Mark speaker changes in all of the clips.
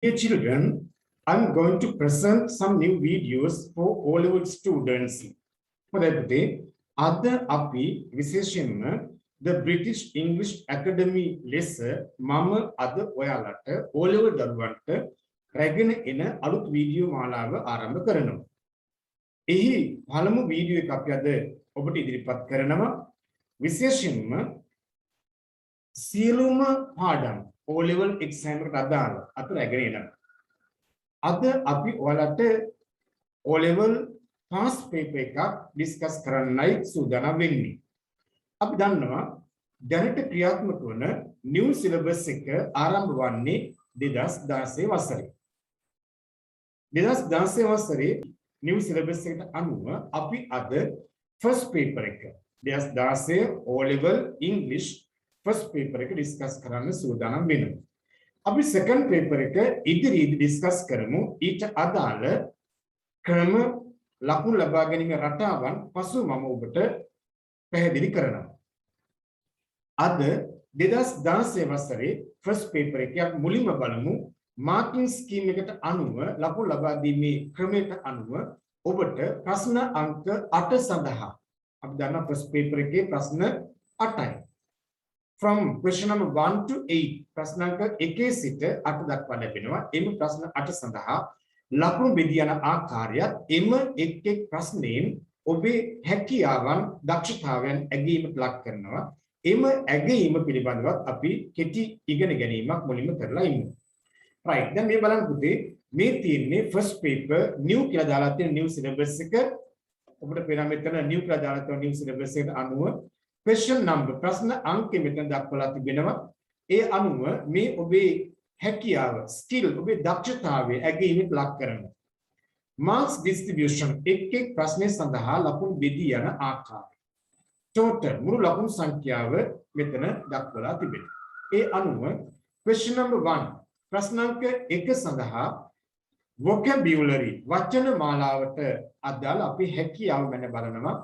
Speaker 1: Dear children, I'm going to present some new videos for O-level students. For that day, other api විශේෂයෙන්ම the British English Academy less මම අද ඔයාලට O-level දරුවන්ට රැගෙන එන අලුත් වීඩියෝ මාලාව ආරම්භ කරනවා. එහි පළමු වීඩියෝ එක අපි අද ඔබට ඉදිරිපත් කරනවා. විශේෂයෙන්ම සියලුම පාඩම් O-level exam එකට අදාළ අත රැගෙන එනවා. අද අපි ඔයාලට O-level pass paper එකක් ඩිස්කස් කරන්නයි සූදානම් වෙන්නේ. අපි දන්නවා දැනට ක්‍රියාත්මක වන new syllabus එක ආරම්භ වන්නේ 2016 වසරේ. 2016 වසරේ new syllabus එකට අනුව අපි අද first paper එක 2016 O-level English first paper එක ඩිස්කස් කරන්න සූදානම් වෙනවා. අපි second paper එක ඉදිරියේදී ඩිස්කස් කරමු. ඊට අදාළ ක්‍රම ලකුණු ලබා ගැනීම රටාවන් පසු මම ඔබට පැහැදිලි කරනවා. අද 2016 වසරේ first paper එකේ අපි මුලින්ම බලමු මාර්කින් ස්කීම් එකට අනුව ලකුණු ලබා දීමේ ක්‍රමයට අනුව ඔබට ප්‍රශ්න අංක 8 සඳහා අපි දන්නා first paper එකේ ප්‍රශ්න 8යි. From question number 1 to 8 ප්‍රශ්න අංක 1 සිට 8 දක්වා ලැබෙනවා. එම ප්‍රශ්න 8 සඳහා ලකුණු බෙදී යන ආකාරයත් එම එක් එක් ප්‍රශ්නයෙන් ඔබේ හැකියාවන් දක්ෂතාවයන් ඇගීමට ලක් කරනවා. එම ඇගීම පිළිබඳව අපි කෙටි ඉගෙන ගැනීමක් මුලින්ම කරලා ඉමු. right දැන් මේ බලන්න පුතේ මේ තියෙන්නේ first paper new කියලා දාලා තියෙන new syllabus එක ඔබට පේනවා මෙතන new කියලා දාලා තියෙන new syllabus එකට අනුව question number ප්‍රශ්න අංක මෙතන දක්වලා තිබෙනවා. ඒ අනුව මේ ඔබේ හැකියාව skill ඔබේ දක්ෂතාවය ඇගීමට ලක් කරනවා. marks distribution එක් එක් ප්‍රශ්නය සඳහා ලකුණු බෙදී යන ආකාරය. total මුළු ලකුණු සංඛ්‍යාව මෙතන දක්වලා තිබෙනවා. ඒ අනුව question number 1 ප්‍රශ්න අංක 1 සඳහා vocabulary වචන මාලාවට අදාළ අපි හැකියාව ගැන බලනවා.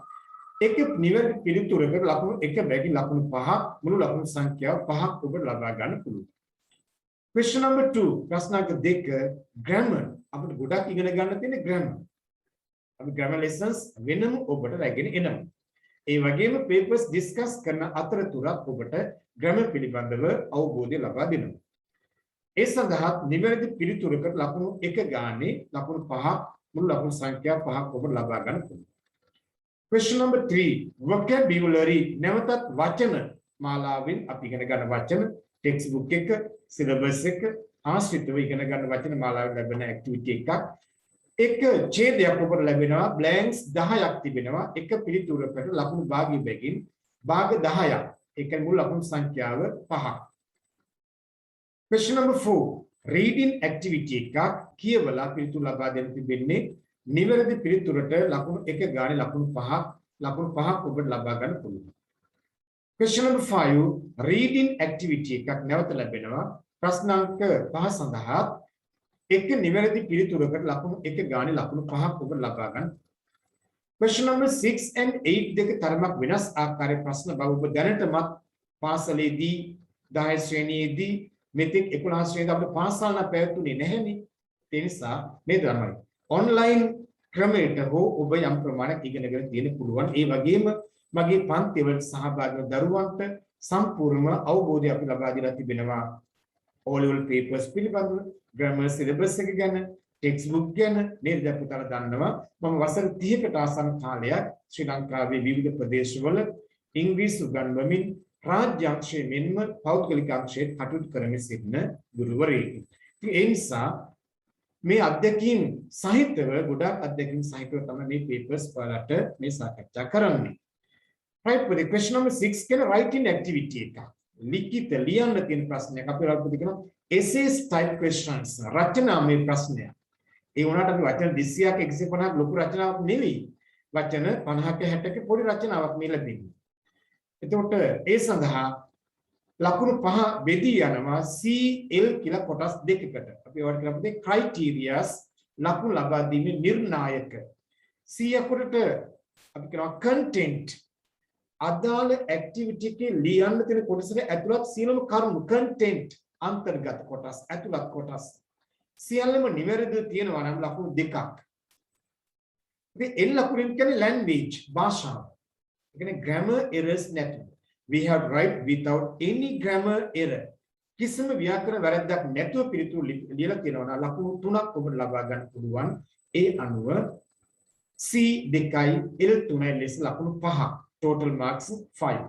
Speaker 1: එක නිවැරදි පිළිතුරකට ලකුණු 1 බැගින් ලකුණු 5ක් මුළු ලකුණු සංඛ්‍යාව 5ක් ඔබට ලබා ගන්න පුළුවන්. question number 2 ප්‍රශ්න අංක 2 grammar අපිට ගොඩක් ඉගෙන ගන්න තියෙන grammar. අපි grammar lessons වෙනම ඔබට රැගෙන එනවා. ඒ වගේම papers discuss කරන අතරතුරත් ඔබට grammar පිළිබඳව අවබෝධය ලබා දෙනවා. ඒ සඳහා නිවැරදි පිළිතුරකට ලකුණු 1 ගානේ ලකුණු 5ක් මුළු ලකුණු සංඛ්‍යාව 5ක් ඔබට ලබා ගන්න පුළුවන්. question number 3 vocabulary නැවතත් වචන මාලාවෙන් අපි ඉගෙන ගන්න වචන textbook එක syllabus එක ආශ්‍රිතව ඉගෙන ගන්න වචන මාලාවෙන් ලැබෙන activity එකක්. එක ඡේදයක් ඔබට ලැබෙනවා blanks 10ක් තිබෙනවා. එක පිළිතුරකට ලකුණු භාගය බැගින් භාග 10ක්. ඒ කියන්නේ මුළු ලකුණු සංඛ්‍යාව 5ක්. question number 4 reading activity එකක් කියවලා පිළිතුරු ලබා දෙන්න තිබෙන්නේ. නිවැරදි පිළිතුරට ලකුණු 1 ගානේ ලකුණු 5ක් ඔබට ලබා ගන්න පුළුවන්. question number 5 reading activity එකක් නැවත ලැබෙනවා. ප්‍රශ්න අංක 5 සඳහා එක නිවැරදි පිළිතුරකට ලකුණු 1 ගානේ ලකුණු 5ක් ඔබට ලබා ගන්න. question number 6 and 8 දෙක තරමක් වෙනස් ආකාරයේ ප්‍රශ්න බව ඔබ දැනටමත් පාසලේදී 10 ශ්‍රේණියේදී මෙතෙක් 11 ශ්‍රේණියේදී අපිට පාසල් පැවැතුනේ නැහැනේ. ඒ නිසා මේ තමයි online ක්‍රමයට හෝ ඔබ යම් ප්‍රමාණයක් ඉගෙනගෙන තියෙන්න පුළුවන්. ඒ වගේම මගේ පන්තිවලට සහභාගී වන දරුවන්ට සම්පූර්ණ අවබෝධය අපි ලබා දීලා තිබෙනවා. O-level papers පිළිබඳව, grammar syllabus එක ගැන, textbook ගැන නේද පුතාලා දන්නවා. මම වසර 30කට ආසන්න කාලයක් ශ්‍රී ලංකාවේ විවිධ ප්‍රදේශවල ඉංග්‍රීසි උගන්වමින් රාජ්‍ය අංශයේ මෙන්ම පෞද්ගලික අංශයේ කටයුතු කරමින් සිටින ගුරුවරයෙක්. ඉතින් ඒ නිසා මේ අධ්‍යක්ීම් සහිතව ගොඩක් අධ්‍යක්ීම් සහිතව තමයි මේ papers වලට මේ සාකච්ඡා කරන්නේ. right with the question number 6 කියන writing activity එක. ලිඛිත ලියන්න තියෙන ප්‍රශ්නයක් අපි රාජ්‍ය කියනවා essays type questions රචනාමය ප්‍රශ්නයක්. ඒ වුණාට අපි වචන 200ක් 150ක් ලොකු රචනාවක් නෙවෙයි. වචන 50ක 60ක පොඩි රචනාවක් මේ ලැබෙන්නේ. එතකොට ඒ සඳහා ලකුණු 5 බෙදී යනවා CL කියලා කොටස් දෙකකට. අපි ඒවට කියනවා පුතේ criterias ලකුණු ලබා දීමේ නිර්ණායක. C අකුරට අපි කියනවා content අදාළ activity එකේ ලියන්න තියෙන කොටසට ඇතුළත් සියලුම කරුණු content අන්තර්ගත කොටස් ඇතුළත් කොටස් සියල්ලම නිවැරදිව තියෙනවා නම් ලකුණු 2ක්. ඉතින් L ලකුණෙන් කියන්නේ language භාෂාව. ඒ කියන්නේ grammar errors නැතුව. We have write without any grammar error. කිසිම ව්‍යාකරණ වැරද්දක් නැතුව පිළිතුරු ලියලා තියෙනවා නම් ලකුණු 3ක් ඔබට ලබා ගන්න පුළුවන්. ඒ අනුව C 2යි L 3යි ලෙස ලකුණු 5ක්. Total marks 5.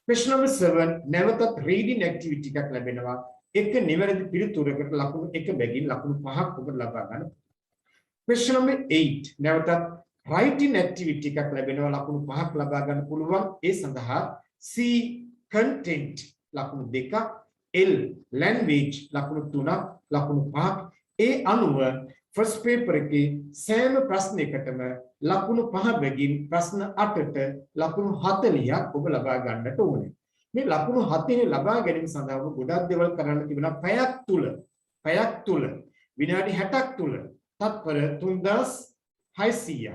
Speaker 1: Question number 7 නැවතත් reading activity එකක් ලැබෙනවා. එක නිවැරදි පිළිතුරකට ලකුණු 1 බැගින් ලකුණු 5ක් ඔබට ලබා ගන්න. Question number 8 නැවතත් writing activity එකක් ලැබෙනවා. ලකුණු 5ක් ලබා ගන්න පුළුවන්. ඒ සඳහා C content ලකුණු 2ක්, L language ලකුණු 3ක්, ලකුණු 5ක්. ඒ අනුව first paper එකේ සෑම ප්‍රශ්නයකටම ලකුණු 5 බැගින් ප්‍රශ්න 8ට ලකුණු 40ක් ඔබ ලබා ගන්නට ඕනේ. මේ ලකුණු 40 ලබා ගැනීම සඳහා ඔබ ගොඩක් දේවල් කරන්න තිබෙනවා. පැයක් තුල විනාඩි 60ක් තුල තත්පර 3600ක්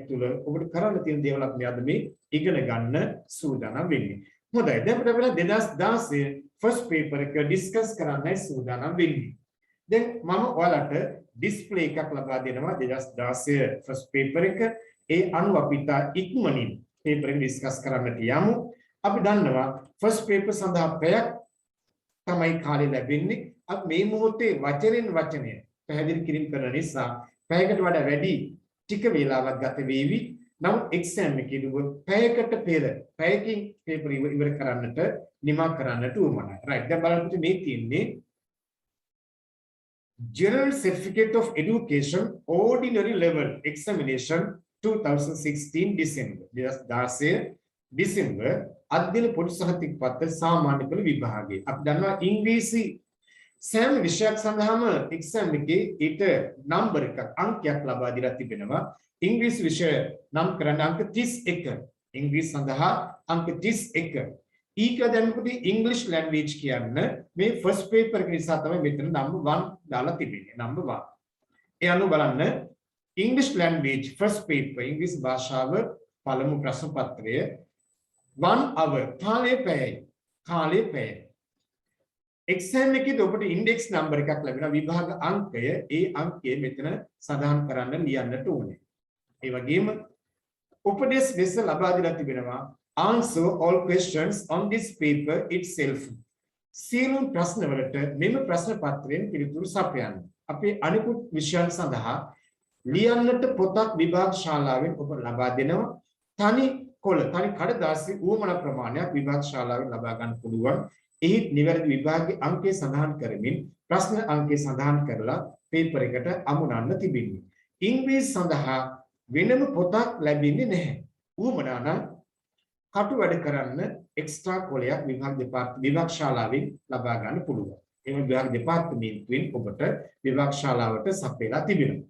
Speaker 1: තුල ඔබට කරන්න තියෙන දේවල් අපි අද මේ ඉගෙන ගන්න සූදානම් වෙන්නේ. හොඳයි. දැන් අපිට 2016 first paper එක ඩිස්කස් කරන්නයි සූදානම් වෙන්නේ. දැන් මම ඔයාලට ඩිස්ප්ලේ එකක් ලබා දෙනවා 2016 first paper එක. ඒ අනුව අපිට ඉක්මනින් paper එක ඩිස්කස් කරන්නට යමු. අපි දන්නවා first paper සඳහා පැයක් තමයි කාලය ලැබෙන්නේ. අපි මේ මොහොතේ වචනෙන් වචනය පැහැදිලි කිරීම කරන නිසා පැයකට වඩා වැඩි ටික වේලාවක් ගත වේවි. නමුත් එක්සෑම් එකේදී පැයකට පෙර පැයකින් paper ඉවර කරන්නට නිමා කරන්නට උවමනයි. right. දැන් බලන්න මේ තියෙන්නේ General Certificate of Education Ordinary Level Examination 2016 December. 2016 December අධ්‍යයන පොදු සහතික පත්‍ර සාමාන්‍ය පෙළ විභාගයේ. අපි දන්නවා ඉංග්‍රීසි සෑම විෂයක් සඳහාම එක්සෑම් එකේ ඊට නම්බර් එකක් අංකයක් ලබා දීලා තිබෙනවා. ඉංග්‍රීසි විෂය නම් කරන්න අංක 31. ඉංග්‍රීසි සඳහා අංක 31. ඊට දැම්මකොට English language කියන්න මේ first paper එක නිසා තමයි මෙතන number 1 දාලා තිබෙන්නේ. number 1. ඒ අනුව බලන්න English language first paper ඉංග්‍රීසි භාෂාව පළමු ප්‍රශ්න පත්‍රය 1 hour කාලය පැයයි. එක්සෑම් එකේදී ඔබට ඉන්ඩෙක්ස් නම්බර් එකක් ලැබෙනවා. විභාග අංකය ඒ අංකය මෙතන සඳහන් කරන්න ලියන්නට ඕනේ. ඒ වගේම උපදේශ ලෙස ලබා දීලා තිබෙනවා answer all questions on this paper itself. සියලු ප්‍රශ්න වලට මෙම ප්‍රශ්න පත්‍රයෙන් පිළිතුරු සපයන්න. අපේ අනිකුත් විෂයන් සඳහා ලියන්නට පොතක් විභාග ශාලාවෙන් ඔබ ලබා දෙනවා. තනි කඩදාසි ඌමන ප්‍රමාණයක් විභාග ශාලාවෙන් ලබා ගන්න පුළුවන්. එහි නිවැරදි විභාගයේ අංකය සඳහන් කරමින් ප්‍රශ්න අංකය සඳහන් කරලා පේපර් එකට අමුණන්න තිබෙන්නේ. ඉංග්‍රීසි සඳහා වෙනම පොතක් ලැබෙන්නේ නැහැ. ඌමනා නම් කටු වැඩ කරන්න එක්ස්ට්‍රා කොලයක් විභාග ශාලාවෙන් ලබා ගන්න පුළුවන්. එම විභාග දෙපාර්තමේන්තුවෙන් ඔබට විභාග ශාලාවට සපයලා තිබෙනවා.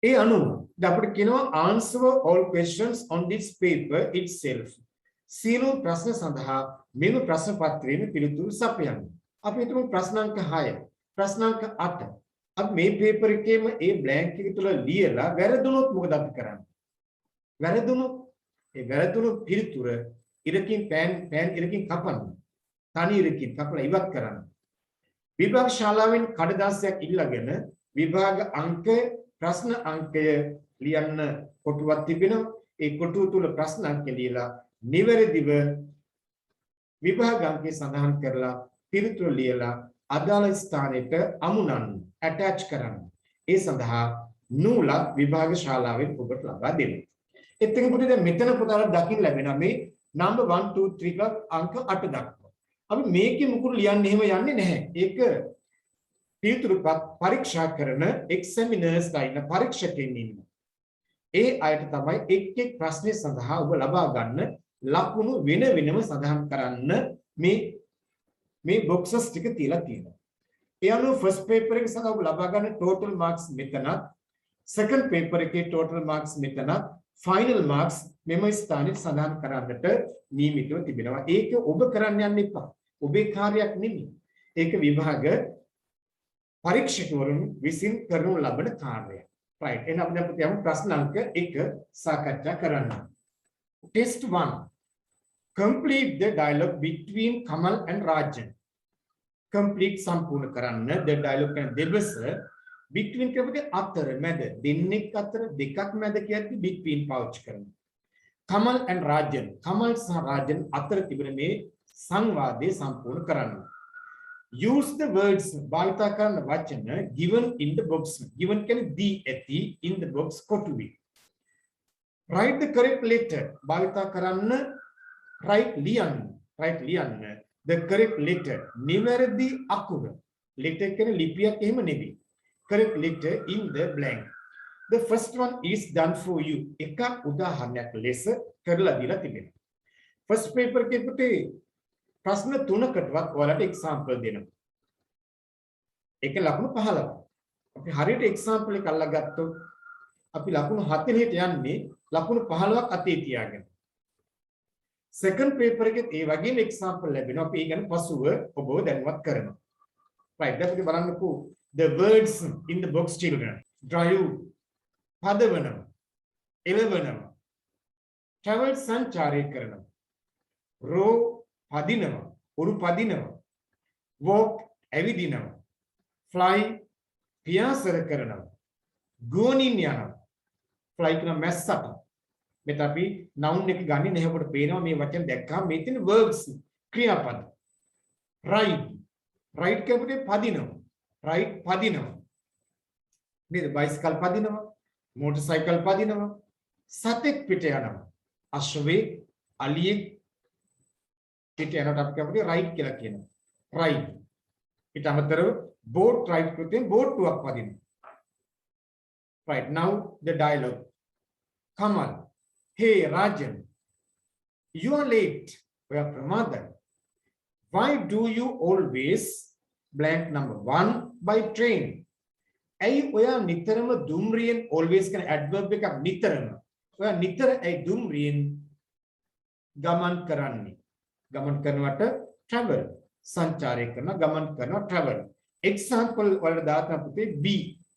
Speaker 1: ඒ අනුව අපිට කියනවා answer all questions on this paper itself. සියලු ප්‍රශ්න සඳහා මෙම ප්‍රශ්න පත්‍රයේ පිළිතුරු සපයන්න. අපි හිතමු ප්‍රශ්නාංක 6, ප්‍රශ්නාංක 8. අපි මේ පේපර් එකේම ඒ බ්ලැන්ක් එක තුල ලියලා වැරදුනොත් මොකද අපි කරන්නේ? වැරදුණු පිළිතුර ඉරකින් පෑන් ඉරකින් කපන්න. තනි ඉරකින් කපලා ඉවත් කරන්න. විභාග ශාලාවෙන් කඩදාසියක් ඉල්ලගෙන විභාග අංක ප්‍රශ්න අංකය ලියන්න කොටුවක් තිබෙනවා. ඒ කොටුව තුල ප්‍රශ්න අංක ලියලා නිවැරදිව විභාග අංකය සඳහන් කරලා පිළිතුර ලියලා අදාළ ස්ථානයට අමුණන්න, ඇටච් කරන්න. ඒ සඳහා නූලක් විභාග ශාලාවෙන් ඔබට ලබා දෙනවා. එතෙන් පුතේ දැන් මෙතන පුතාලා දකින්න ලැබෙනවා මේ number 1 2 3 අංක 8 දක්වා. අපි මේකේ මුකුත් ලියන්න එහෙම යන්නේ නැහැ. ඒක පිළිතුරු පරීක්ෂා කරන examiners ලා පරීක්ෂකයන් ඉන්නවා. ඒ අයට තමයි එක් එක් ප්‍රශ්නේ සඳහා ඔබ ලබා ගන්න ලකුණු වෙනම සඳහන් කරන්න මේ boxes ටික තියලා තියෙනවා. ඒ අනුව first paper එක සඳහා ඔබ ලබා ගන්න total marks මෙතනත්, second paper එකේ total marks මෙතනත්, final marks මෙම ස්ථානයේ සඳහන් කරන්නට නියමිතව තිබෙනවා. ඒක ඔබ කරන්න යන්න එපා. ඔබේ කාර්යයක් නෙමෙයි. ඒක විභාග පරීක්ෂකවරුන් විසින් කරනු ලබන කාර්යයක්. right. එහෙනම් අපි දැන් යමු ප්‍රශ්න අංක 1 සාකච්ඡා කරන්න. Test 1. Complete the dialogue between Kamal and Rajan. complete සම්පූර්ණ කරන්න the dialogue කියන දෙබස between කියපුවද අතර මැද දෙන්නෙක් අතර දෙකක් මැද කියද්දි between පාවිච්චි කරනවා. Kamal and Rajan Kamal සහ Rajan අතර තිබෙන මේ සංවාදය සම්පූර්ණ කරන්න. Use the words භාවිත කරන වචන given in the box. Given කියන්නේ දී ඇති in the box කොටුවේ. Write the correct letter භාවිත කරන්න write ලියන්න the correct letter නිවැරදි අකුර letter කියන්නේ ලිපියක් එහෙම නෙවෙයි. Correct letter in the blank. The first one is done for you. එකක් උදාහරණයක් ලෙස කරලා දීලා තිබෙනවා. First paper එකේ පුතේ ප්‍රශ්න 3කටවත් ඔයාලට example දෙනවා. ඒක ලකුණු 15ක්. අපි හරියට example එක අල්ලගත්තොත් අපි ලකුණු 7ට යන්නේ ලකුණු 15ක් අතේ තියාගෙන. Second paper එකෙත් ඒ වගේම example ලැබෙනවා. අපි ඒ ගැන පසුව ඔබව දැනුවත් කරනවා. Right. දැන් අපි බලන්නකෝ the words in the box children. drive පදවනවා. එළවනවා. travel සංචාරය කරනවා. row පදිනවා. උරු පදිනවා. walk ඇවිදිනවා. fly පියාසර කරනවා. ගෝනින් යනවා. fly කියන මැස්සට. මෙතන අපි noun එක ගන්නේ නැහැ. ඔබට පේනවා මේ වචන දැක්කම මේ තියෙන verbs ක්‍රියාපද. ride කියපුවේ පදිනවා. ride පදිනවා. නේද? bicycle පදිනවා. motorcycle පදිනවා. සතෙක් පිට යනවා. අශ්වයේ අලියෙක් පිට යනකොට අපි කියපුවේ ride කියලා කියනවා. ride. ඊට අමතරව boat ride කෘතියෙන් boat ටුවක් පදිනවා. Right, now the dialogue. Kamal, hey Rajan, you are late. We are Pramada. Why do you always blank number 1 by train? Ay oya nitarama dumriyen always can adverb එකක් නිතරම. ඔයා නිතර ay dumriyen ගමන් කරන්නේ. ගමන් කරනවට travel. සංචාරය කරන ගමන් කරනවා travel. Example වලට දාන්න පුතේ B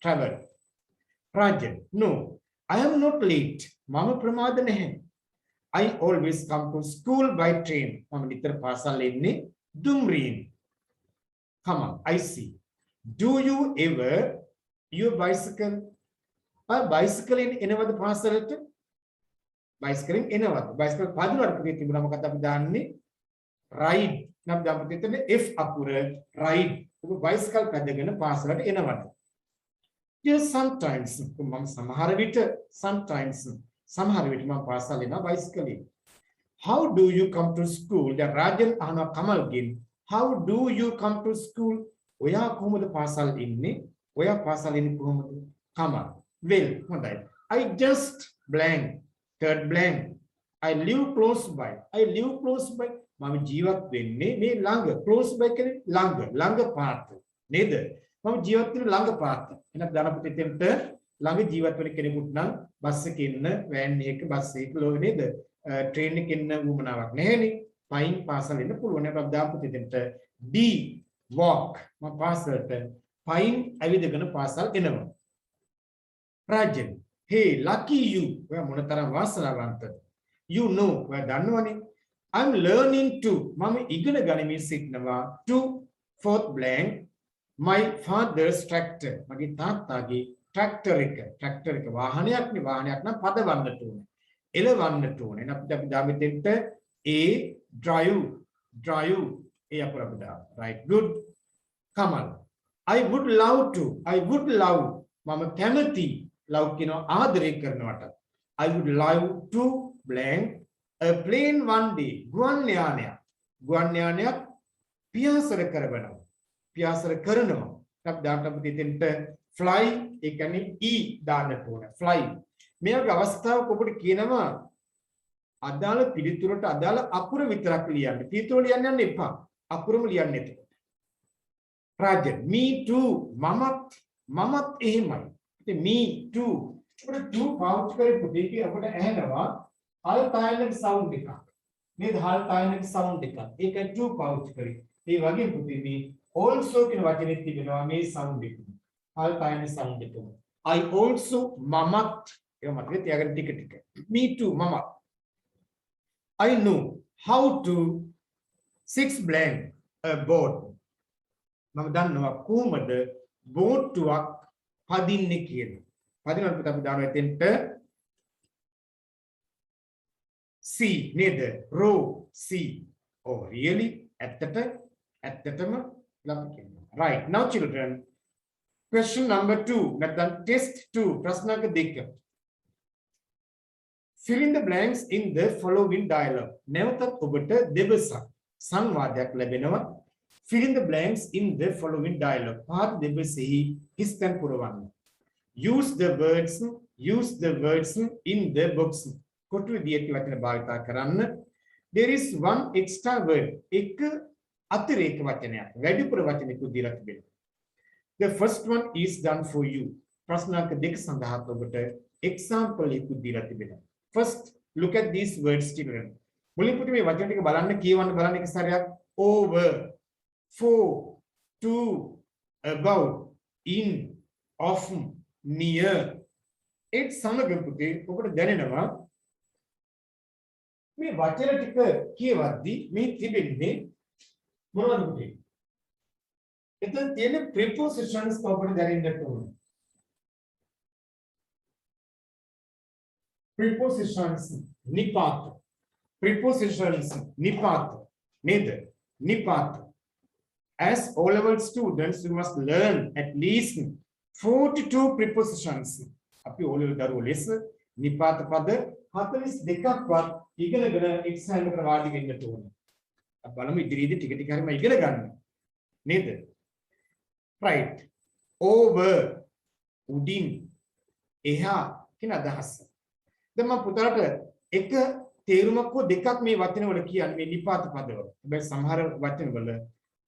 Speaker 1: travel. Rajan, no, I am not late. Mama ප්‍රමාද නැහැ. I always come to school by train. මම නිතර පාසල් එන්නේ දුම්රියෙන්. Come on, I see. Do you ever use bicycle? bicycle එනවද පාසලට? bicycle එනවද? bicycle පදිනවට පුතේ තිබුණා මොකක්ද අපි දාන්නේ? ride. නම් දාපු දෙතන F අකුර ride. ඔබ bicycle පැදගෙන පාසලට එනවද? Yes, sometimes මම සමහර විට sometimes සමහර විට මම පාසල් යනවා bicycle එකෙන්. How do you come to school? දැන් රාජන් අහනවා කමල්ගෙන් how do you come to school? ඔයා කොහොමද පාසල් එන්නේ? ඔයා පාසල් එන්නේ කොහොමද? කමල්. Well, හොඳයි. I just blank. Third blank. I live close by. I live close by. මම ජීවත් වෙන්නේ මේ ළඟ. Close by කියන්නේ ළඟ පාත. නේද? මම ජීවත් වෙන ළඟ පාත. එහෙනම් ධනපතිතෙන්ට ළඟ ජීවත් වෙන කෙනෙකුට නම් බස් එකේ ඉන්න වෑන් එකක බස් එකක ලෝක නේද? ට්‍රේන් එකේ ඉන්න වුමනාවක් නැහැනේ. පයින් පාසල් එන්න පුළුවන්. අපේ ධනපතිතෙන්ට D walk මම පාසලට පයින් ඇවිදගෙන පාසල් එනවා. Rajan, hey lucky you. ඔයා මොනතරම් වාසනාවන්තද? You know, ඔයා දන්නවනේ. I'm learning to. මම ඉගෙන ගනිමින් සිටිනවා to fourth blank my father's tractor. මගේ තාත්තාගේ tractor එක වාහනයක් නේ. වාහනයක් නම් පදවන්නට ඕනේ. එලවන්නට ඕනේ. එහෙනම් අපි දාමෙතෙන්ට A drive ඒ අපර අපිට. right, good. Kamal, I would love මම කැමති love කියනවා ආදරය කරනවට. I would love to blank a plane one day. ගුවන් යානයක් පියාසර කරනවා. අපි දාන්න අපි දෙතෙන්ට fly ඒ කියන්නේ e දාන්නට ඕනේ. fly. මේ වගේ අවස්ථාවක ඔබට කියනවා අදාළ පිළිතුරට අදාළ අකුර විතරක් ලියන්න. පිළිතුර ලියන්න යන්න එපා. අකුරම ලියන්න එතකොට. Rajan, me too. මමත් එහෙමයි. ඉතින් me too. අපිට too පාවිච්චි කරේ දෙකේ අපිට ඇහෙනවා අල්තායනික සවුන්ඩ් එකක්. නේද? අල්තායනික සවුන්ඩ් එකක්. ඒකයි too පාවිච්චි කරේ. ඒ වගේම පුතේ මේ also කියන වචනේ තිබෙනවා මේ සවුන්ඩ් එක. අල්තායනික සවුන්ඩ් එක. I also මමත් ඒක මතකේ තියාගන්න ටික. me too මමත්. I know how to six blank a boat. මම දන්නවා කොහොමද බෝට්ටුවක් පදින්නේ කියලා. පදිනකොට අපි දානවා එතෙන්ට C නේද? row C. Oh really? ඇත්තටම ළමයි කියනවා. Right. Now children, question number 2. නැත්නම් test 2 ප්‍රශ්නක 2. Fill in the blanks in the following dialogue. නැවතත් ඔබට දෙබසක් සංවාදයක් ලැබෙනවා. Fill in the blanks in the following dialogue. පාඨ දෙබසෙහි හිස්තැන් පුරවන්න. Use the words in the box. කොටු විදියට වචන භාවිත කරන්න. There is one extra word. එක අතිරේක වචනයක්. වැඩිපුර වචනයක දීලා තිබෙනවා. The first one is done for you. ප්‍රශ්නාර්ථ දෙක සඳහා ඔබට example එකක් දීලා තිබෙනවා. First, look at these words children. මුලින් පුතේ මේ වචන ටික බලන්න කියවන්න බලන්න එක සැරයක්. Over, for, to, about, in, often, near. ඒත් සමග පුතේ ඔබට දැනෙනවා මේ වචන ටික කියවද්දී මේ තිබෙන්නේ මොනවද පුතේ? එතන තියෙන prepositions ඔබට දැනෙන්නට ඕනේ. Prepositions නිපාත. Prepositions නිපාත. නේද? නිපාත. As O-level students, you must learn at least 42 prepositions. අපි O-level දරුවෝ ලෙස නිපාත පද 42ක්වත් ඉගෙනගෙන එක්සෑම් එකට වාඩි වෙන්න ඕනේ. අපි බලමු ඉදිරියේදී ටික ටික හරිම ඉගෙන ගන්න. නේද? Right. Over, උඩින්, එහා කියන අදහස. දැන් මම පුතාට එක තේරුමක් හෝ දෙකක් මේ වචනවල කියන්නේ මේ නිපාත පදවල. හැබැයි සමහර වචනවල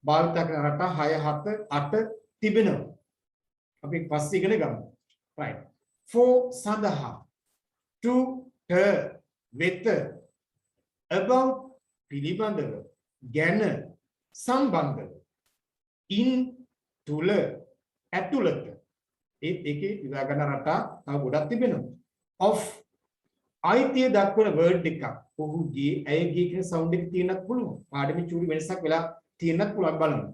Speaker 1: භාවිත කරන රට 6 7 8 තිබෙනවා. අපි පස්සේ ඉගෙන ගමු. Right. For සඳහා, to her වෙත, about පිළිබඳව, ගැන සම්බන්ධව, in තුල, ඇතුළත. ඒකේ විවාහ ගන්න රට තව ගොඩක් තිබෙනවා. Of අයිතිය දක්වන වර්ඩ් එකක්. ඔහුගේ ඇයගේ කියන සවුන්ඩ් එක තියෙනත් පුළුවන්. පාඩමේ චූරි වෙනසක් වෙලා තියෙනත් පුළුවන් බලන්න.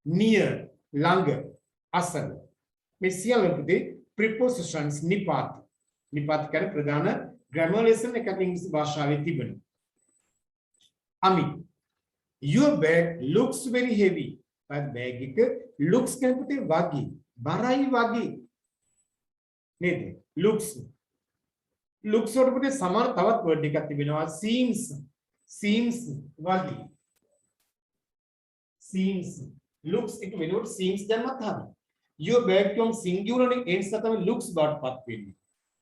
Speaker 1: near ළඟ අසල. මේ සියල්ල පුතේ prepositions නිපාත. නිපාත කියන ප්‍රධාන grammar lesson එකක් ඉංග්‍රීසි භාෂාවේ තිබෙනවා. අමි your bag looks very heavy. Bag එක looks කියන පුතේ වගේ බරයි වගේ. නේද? looks වලට පුතේ සමාන තවත් වර්ඩ් එකක් තිබෙනවා seems වගේ. seems looks එක වෙනුවට seems දැම්මත් හරියි. your bag from singular නේ ඒ නිසා තමයි looks බවට පත් වෙන්නේ.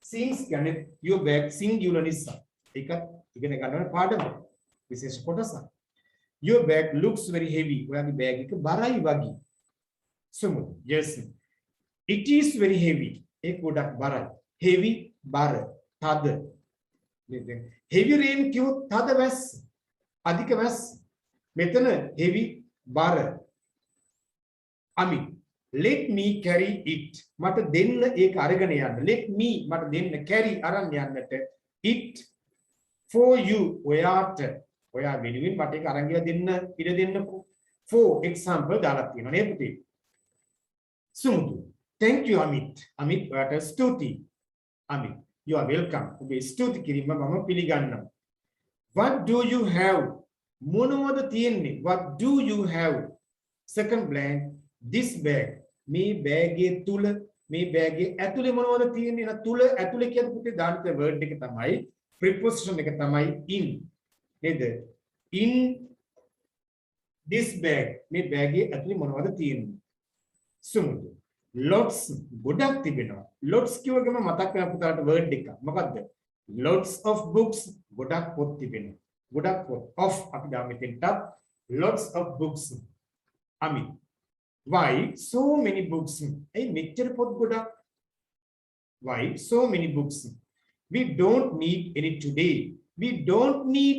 Speaker 1: seems කියන්නේ your bag singular නිසා. ඒකත් ඉගෙන ගන්න පාඩම විශේෂ කොටසක්. your bag looks very heavy. ඔයාගේ බෑග් එක බරයි වගේ. සමුද yes it is very heavy. ඒක ගොඩක් බරයි. heavy බර තද. heavy rain කියොත් තද වැස්ස. අධික වැස්ස. මෙතන heavy බර. අමි let me carry it. මට දෙන්න ඒක අරගෙන යන්න. let me මට දෙන්න carry අරන් යන්නට. it for you ඔයාට. ඔයා වෙනුවෙන් මට ඒක අරන් ගියා දෙන්න ඉඩ දෙන්නකෝ. for example දාලා තියෙනවා නේද පුතේ? සුමුදු thank you Amit. Amit ඔයාට ස්තුතියි. Amit you are welcome. ඔබේ ස්තුති කිරීම මම පිළිගන්නවා. what do you have? මොනවද තියෙන්නේ? what do you have? second blank this bag. මේ බෑගේ තුල මේ බෑගේ ඇතුලේ මොනවද තියෙන්නේ? නා තුල ඇතුලේ කියන්නේ පුතේ දාන්න වර්ඩ් එක තමයි preposition එක තමයි in. නේද? in this bag. මේ බෑගේ ඇතුලේ මොනවද තියෙන්නේ? සුමුදු lots ගොඩක් තිබෙනවා. lots කියවගම මතක් වෙන පුතාට වර්ඩ් එකක්. මොකද්ද? lots of books ගොඩක් පොත් තිබෙනවා. ගොඩක් පොත්. of අපි දාමු මෙතෙන්ට lots of books. අමි why so many books? ඒ මෙච්චර පොත් ගොඩක්. why so many books? we don't need any today. we don't need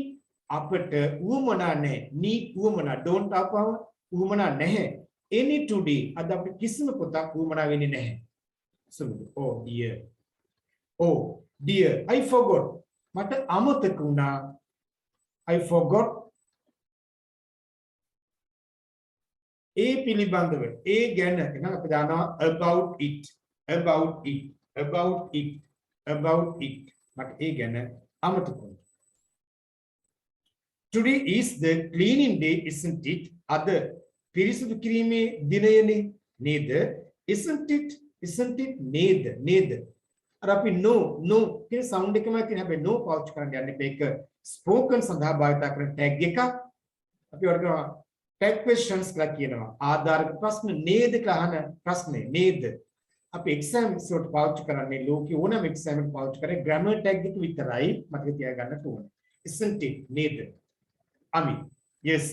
Speaker 1: අපට උවමනා නැහැ. need උවමනා don't අපව උවමනා නැහැ. any today අද අපිට කිසිම පොතක් උවමනා වෙන්නේ නැහැ. සමුදු oh dear I forgot. මට අමතක වුණා. I forgot ඒ පිළිබඳව ඒ ගැන එහෙනම් අපි දානවා about it about it about it about it මට ඒ ගැන අමතක වුණා. Today is the cleaning day, isn't it? අද පිරිසිදු කිරීමේ දිනයනේ නේද? Isn't it? Isn't it? නේද? අර අපි no කියන සවුන්ඩ් එකමයි තියෙන හැබැයි no පාවිච්චි කරන්න යන්නේ මේක ස්පෝකන් සඳහා භාවිත කරන ටැග් එකක්. අපි වර්ග ටැග් ක්වෙස්චන්ස් කියලා කියනවා. ආධාරක ප්‍රශ්න නේද කියලා අහන ප්‍රශ්නේ නේද? අපි එක්සෑම්ස් වලට පාවිච්චි කරන්නේ ලෝකේ ඕනම එක්සෑම් එකකට පාවිච්චි කරේ ග්‍රැමර් ටැග් එක විතරයි මතක තියාගන්න ඕනේ. Isn't it? නේද? Ami, yes.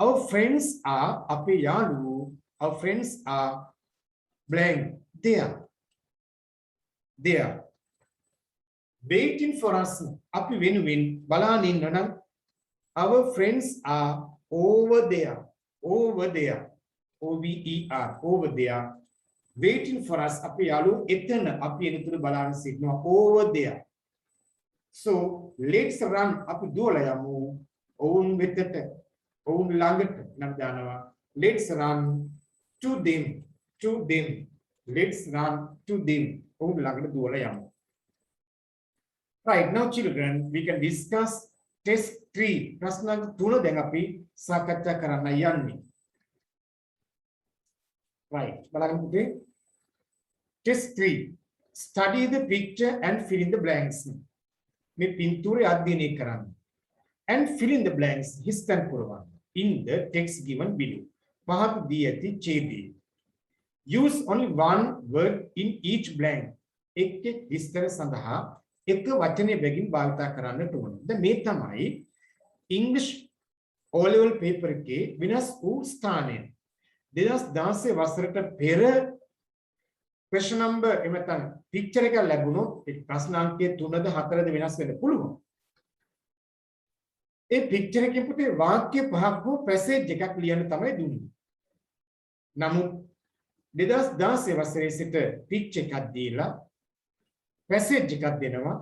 Speaker 1: Our friends are අපේ යාළුවෝ our friends are blank there waiting for us අපි වෙනුවෙන් බලාගෙන ඉන්නනම් our friends are over there over there waiting for us අපේ යාළුවෝ එතන අපි එනතුරු බලාගෙන සිටිනවා over there. So let's run අපි දුවලා යමු ඔවුන් වෙතට ඔවුන් ළඟට නම් දානවා let's run to them let's run to them ඔවුන් ළඟට දුවලා යමු. Right, now children we can discuss test 3 ප්‍රශ්න 3 දැන් අපි සාකච්ඡා කරන්න යන්නේ. Right, බලන්න පුතේ test 3 study the picture and fill in the blanks. මේ පින්තූරය අධ්‍යයනය කරන්න and fill in the blanks හිස්තැන් පුරවන්න in the text given below. පහත දී ඇති ඡේදයේ use only one word in each blank. එක් විස්තර සඳහා එක වචනය බැගින් භාවිත කරන්නට ඕන. දැන් මේ තමයි English O level paper එකේ වෙනස් වූ ස්ථානය. 2016 වසරට පෙර question number එහෙම නැත්නම් picture එක ලැබුණොත් ඒ ප්‍රශ්න අංකය 3ද 4ද වෙනස් වෙන්න පුළුවන්. ඒ picture එකේ පුතේ වාක්‍ය පහක් හෝ පැසේජ් එකක් ලියන්න තමයි දුන්නේ. නමුත් 2016 වසරේ සිට picture එකක් දීලා පැසේජ් එකක් දෙනවා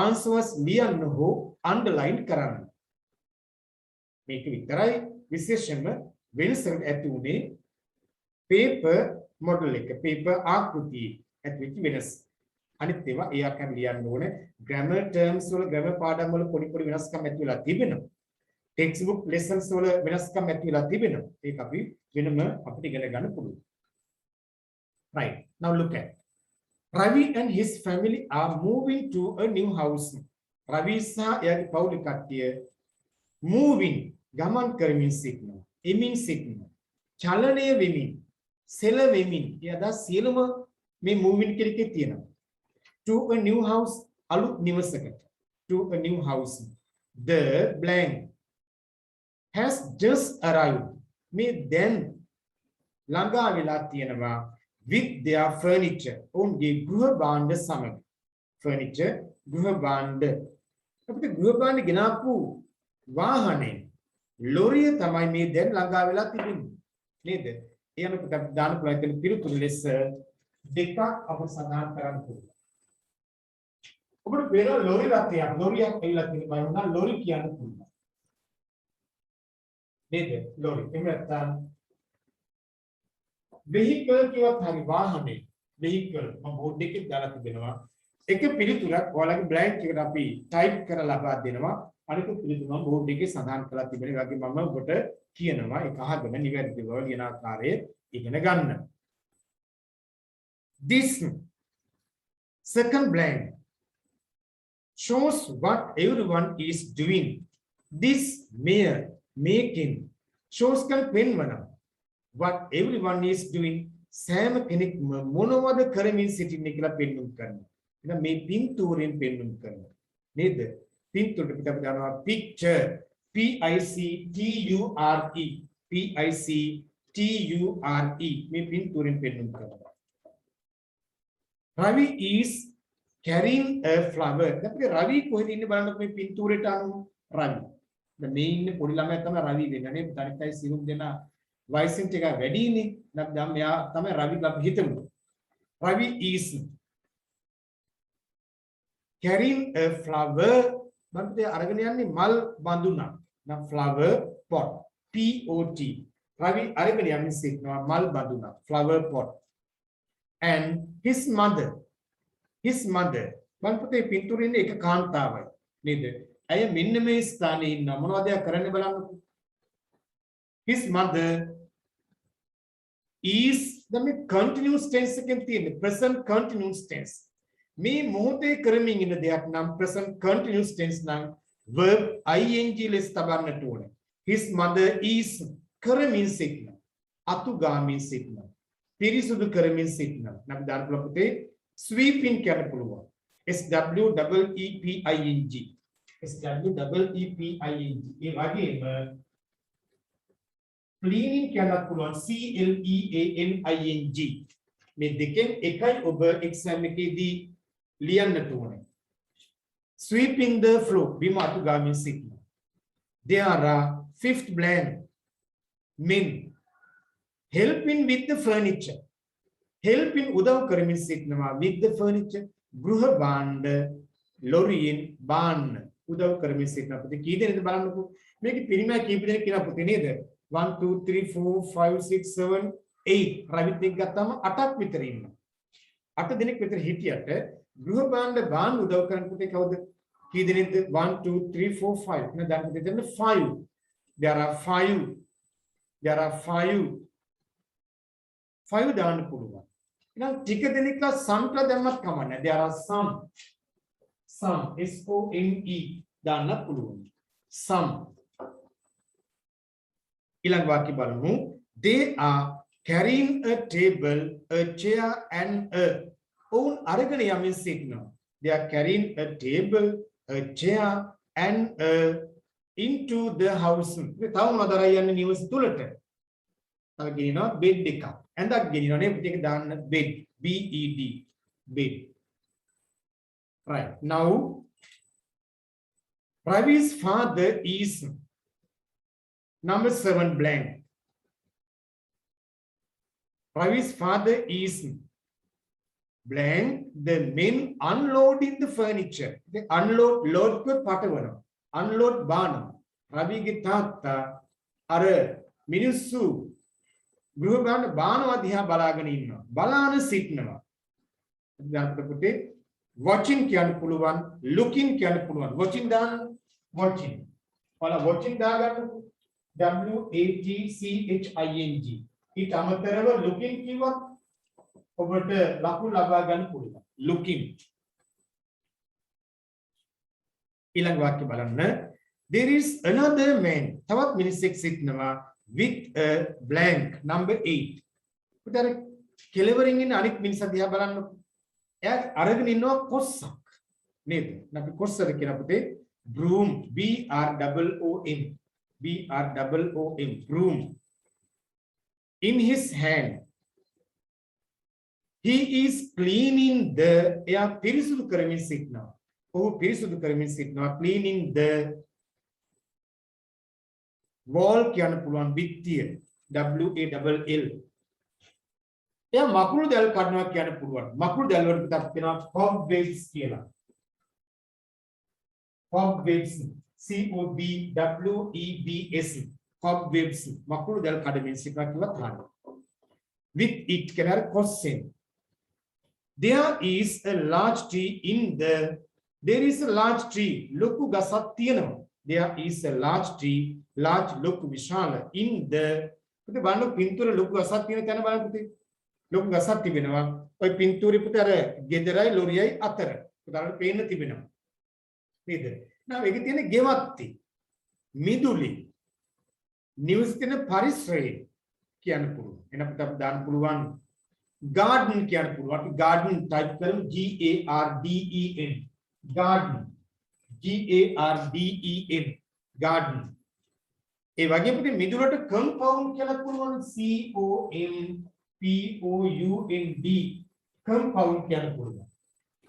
Speaker 1: answers ලියන්න හෝ underline කරන්න. මේක විතරයි විශේෂයෙන්ම වෙනසකට ඇති උනේ paper model එක paper ආකෘතිය ඇතුළේ වෙනස. අනිත් ඒවා ඒ ආකාරයෙන් ලියන්න ඕනේ. grammar terms වල grammar පාඩම් වල පොඩි වෙනස්කම් ඇති වෙලා තිබෙනවා. textbook lessons වල වෙනස්කම් ඇති වෙලා තිබෙනවා. ඒක අපි වෙනම අපිට ඉගෙන ගන්න පුළුවන්. Right, now look at Ravi and his family are moving to a new house. Ravi සහ එයාගේ පවුලේ කට්ටිය moving ගමන් කරමින් සිටිනවා. එමින් සිටිනවා. චලනය වෙමින් සෙලවෙමින් එයාදා සියලුම මේ moving කියන එකේ තියෙනවා. To a new house අලුත් නිවසකට. To a new house. The blank has just arrived. මේ දැන් ළඟා වෙලා තියෙනවා with their furniture. ඔවුන්ගේ ගෘහ භාණ්ඩ සමග. furniture ගෘහ භාණ්ඩ. අපිට ගෘහ භාණ්ඩ ගෙනාපු වාහනේ ලොරිය තමයි මේ දැන් ළඟා වෙලා තිබෙන්නේ. නේද? එයනකොට අපි දාන පුළුවන් පිළිතුරු ලෙස දෙකක් අප සඳහන් කරන්න පුළුවන්. ඔබට වෙන ලොරි රථයක් ලොරියක් ඇවිල්ලා තියෙනවා වුණා ලොරි කියන්න පුළුවන්. නේද? ලොරි. එහෙම නැත්නම් vehicle කියවත් හරි වාහනේ vehicle මම බෝඩ් එකේ දාලා තිබෙනවා. එක පිළිතුරක් ඔයාලගේ බ්ලැන්ක් එකට අපි ටයිප් කරලා ලබා දෙනවා. අනිත් පිළිතුර මම බෝඩ් එකේ සඳහන් කරලා තිබෙන ඒ වගේ මම ඔබට කියනවා ඒක අහගෙන නිවැරදිව ලියන ආකාරය ඉගෙන ගන්න. This second blank shows what everyone is doing. This mere making shows kan penwana what everyone is doing. සෑම කෙනෙක් මොනවද කරමින් සිටින්නේ කියලා පෙන්වුම් කරනවා. එහෙනම් මේ පින්තූරෙන් පෙන්වුම් කරනවා. නේද? පින්තූරෙ පිට අපි දානවා picture picture මේ පින්තූරෙන් පෙන්වුම් කරනවා. Ravi is carrying a flower. දැන් රවි කොහෙද ඉන්නේ බලන්නකො මේ පින්තූරෙට අනුව රවි. දැන් මේ ඉන්නේ පොඩි ළමයා තමයි රවි වෙන්නේ නේ. අනිත් අය සිරුම් දෙනා වයසින් ටික වැඩිනේ. නැත්නම් මෙයා තමයි රවි කියලා හිතමු. Ravi is carrying a flower. මන්ට අරගෙන යන්නේ මල් බඳුනක්. නම් flower pot. P O T. Ravi අරගෙන යමින් සිටිනවා මල් බඳුනක් flower pot and his mother මම පුතේ පින්තූරේ ඉන්නේ එක කාන්තාවයි නේද? ඇය මෙන්න මේ ස්ථානයේ ඉන්න මොනවද කරන්නේ බලන්නකෝ. His mother is the continuous tense එකෙන් තියෙන්නේ present continuous tense. මේ මොහොතේ කරමින් ඉන්න දෙයක් නම් present continuous tense නම් verb ing less තබන්නට ඕනේ. His mother is කරමින් සිටිනවා. අතුගාමින් සිටිනවා. පිරිසුදු කරමින් සිටිනවා. අපි දාන්න පුළුවන් පුතේ sweeping කියන්න පුළුවන්. S W E E P I N G. S W E E P I N G. ඒ වගේම cleaning කියන්නත් පුළුවන් C L E A N I N G. මේ දෙකෙන් එකයි ඔබ exam එකේදී ලියන්නට ඕනේ. Sweeping the floor බිම අතුගාමින් සිටිනවා. There are fifth blank men helping with the furniture. Helping උදව් කරමින් සිටිනවා with the furniture. ගෘහ භාණ්ඩ ලොරියෙන් බාන්න උදව් කරමින් සිටිනවා. පුතේ කී දෙනෙක්ද බලන්නකෝ. මේකේ පිරිමෑ කීප දෙනෙක් කියලා පුතේ නේද? 1 2 3 4 5 6 7 8 රවිත් එක්ක ගත්තාම 8ක් විතර ඉන්නවා. 8 දෙනෙක් විතර හිටියට ගෘහ භාණ්ඩ බාන්න උදව් කරන පුතේ කවුද? කී දෙනෙක්ද? 1 2 3 4 5 නේද? දැන් පුතේ දෙන්න 5. There are 5 දාන්න පුළුවන්. එහෙනම් ටික දෙනෙක්ලා සම්ට දැම්මත් කමන්නේ. There are some S O M E දාන්න පුළුවන්. some ඊළඟ වාක්‍ය බලමු. They are carrying a table, a chair and a ඔවුන් අරගෙන යමින් සිටිනවා. They are carrying a table, a chair and a into the house. තව මොනවද අරන් යන්නේ නිවස තුලට? තව ගෙනිනවා බෙඩ් එකක්. ඇඳක් ගෙනිනවා නේ පිටේක දාන්න bed. B E D bed. Right. Now Ravi's father is number 7 blank. Ravi's father is blank. The men unloading the furniture. They unload load කුත් පටවනවා. Unload බානවා. රවිගේ තාත්තා අර මිනිස්සු ගෘහ භාණ්ඩ බානවා දිහා බලාගෙන ඉන්නවා. බලාන සිටිනවා. දැන් පුතේ watching කියන්න පුළුවන්, looking කියන්න පුළුවන්. watching දාන්න watching. ඔයාලා watching දාගන්න W A T C H I N G. ඊට අමතරව looking කිව්වත් ඔබට ලකුණු ලබා ගන්න පුළුවන්. looking. ඊළඟ වාක්‍ය බලන්න. There is another man. තවත් මිනිසෙක් සිටිනවා with a blank number 8. පුතේ කෙලවරින් ඉන්න අනිත් මිනිසා දිහා බලන්න. එයා අරගෙන ඉන්නවා කොස්සක්. නේද? අපි කොස්සද කියන පුතේ broom B R O M broom in his hand. He is cleaning the එයා පිරිසුදු කරමින් සිටිනවා. ඔහු පිරිසුදු කරමින් සිටිනවා cleaning the wall කියන්න පුළුවන් බිත්තිය W A L L. එයා මකුළු දැල් කඩනවා කියන්න පුළුවන්. මකුළු දැල් වලට පිටක් වෙනවා cobwebs කියලා. cobwebs C O B W E B S cobwebs මකුළු දැල් කඩමින් සිටිනවා කියලා ගන්න. with it කියන question. There is a large tree in the there is a large tree ලොකු ගසක් තියෙනවා. There is a large tree large ලොකු විශාල in the පුතේ බලන්න පින්තූර ලොකු ගසක් තියෙන තැන බලන්න පුතේ ලොකු ගසක් තිබෙනවා. ඔය පින්තූරේ පුතේ අර ගෙදරයි ලොරියයි අතර පුතාලට පේන්න තිබෙනවා. නේද? now ඒකේ තියෙන ගෙවත්ති මිදුලි නිවස් තියෙන පරිසරය කියන්න පුළුවන්. එහෙනම් පුතා අපි දාන්න පුළුවන් garden කියන්න පුළුවන්. අපි garden type කරමු G A R D E N garden G A R D E N garden. ඒ වගේම පුතේ මිදුලට compound කියලා පුළුවන් C O M P O U N D compound කියන්න පුළුවන්.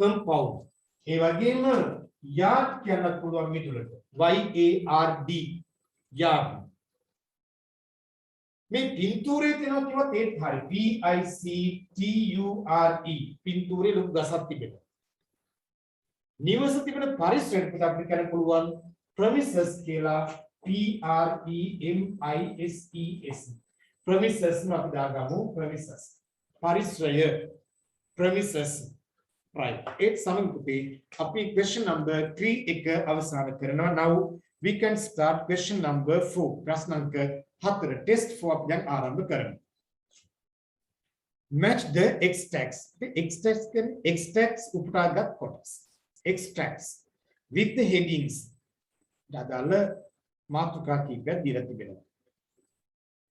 Speaker 1: compound. ඒ වගේම yard කියන්න පුළුවන් මිදුලට Y A R D yard. මේ පින්තූරේ තියෙනවා කිව්වත් ඒත් හරි P I C T U R E පින්තූරේ ලොකු ගසක් තිබෙනවා. නිවස තිබෙන පරිසරයට අපිට කියන්න පුළුවන් premises කියලා P R E M I S E S premises අපි දාගමු premises පරිශ්‍රය premises right ඒත් සමග පුතේ අපි question number 3 එක අවසන් කරනවා now we can start question number 4 ප්‍රශ්න අංක 4 test 4 අපි දැන් ආරම්භ කරමු match the extracts the extracts උපුටාගත් කොටස් extracts with the headings දාදාල මාතෘකා කීපයක් දීලා තිබෙනවා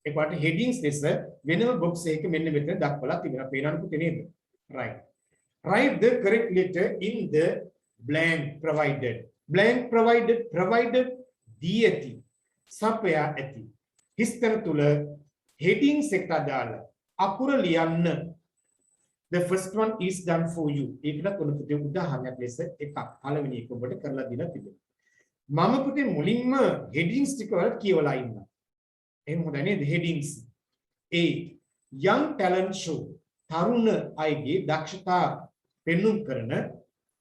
Speaker 1: එකපාරට headings දෙස වෙනම box එකක මෙන්න මෙතන දක්වලා තිබෙනවා පේනවද පුතේ නේද right write the correct letter in the blank provided provided දී ඇති සපයා ඇති හිස්තර තුල headings එකට දාලා අකුර ලියන්න the first one is done for you ඒකට උන පුතේ උදාහරණයක් ලෙස එකක් පළවෙනි එක ඔබට කරලා දීලා තිබෙනවා මම පුතේ මුලින්ම headings ටික වල කියවලා ඉන්නවා එහෙනම් හොඳයි නේද headings A young talent show තරුණ අයගේ දක්ෂතා පෙන්눔 කරන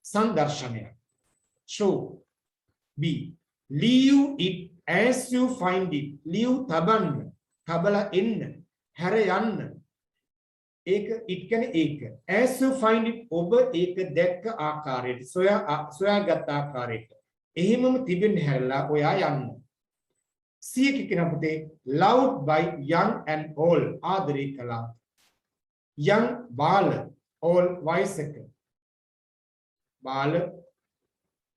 Speaker 1: සංදර්ශනය show B leave it as you find it leave තබන්න තබලා එන්න හැර යන්න ඒක it කියන්නේ ඒක as you find it ඔබ ඒක දැක්ක ආකාරයට සොයාගත් ආකාරයට එහෙමම තිබෙන්න හැරලා ඔයා යන්න C එක කියන පුතේ loved by young and old ආදරේ කළා young බාල old වයසක බාල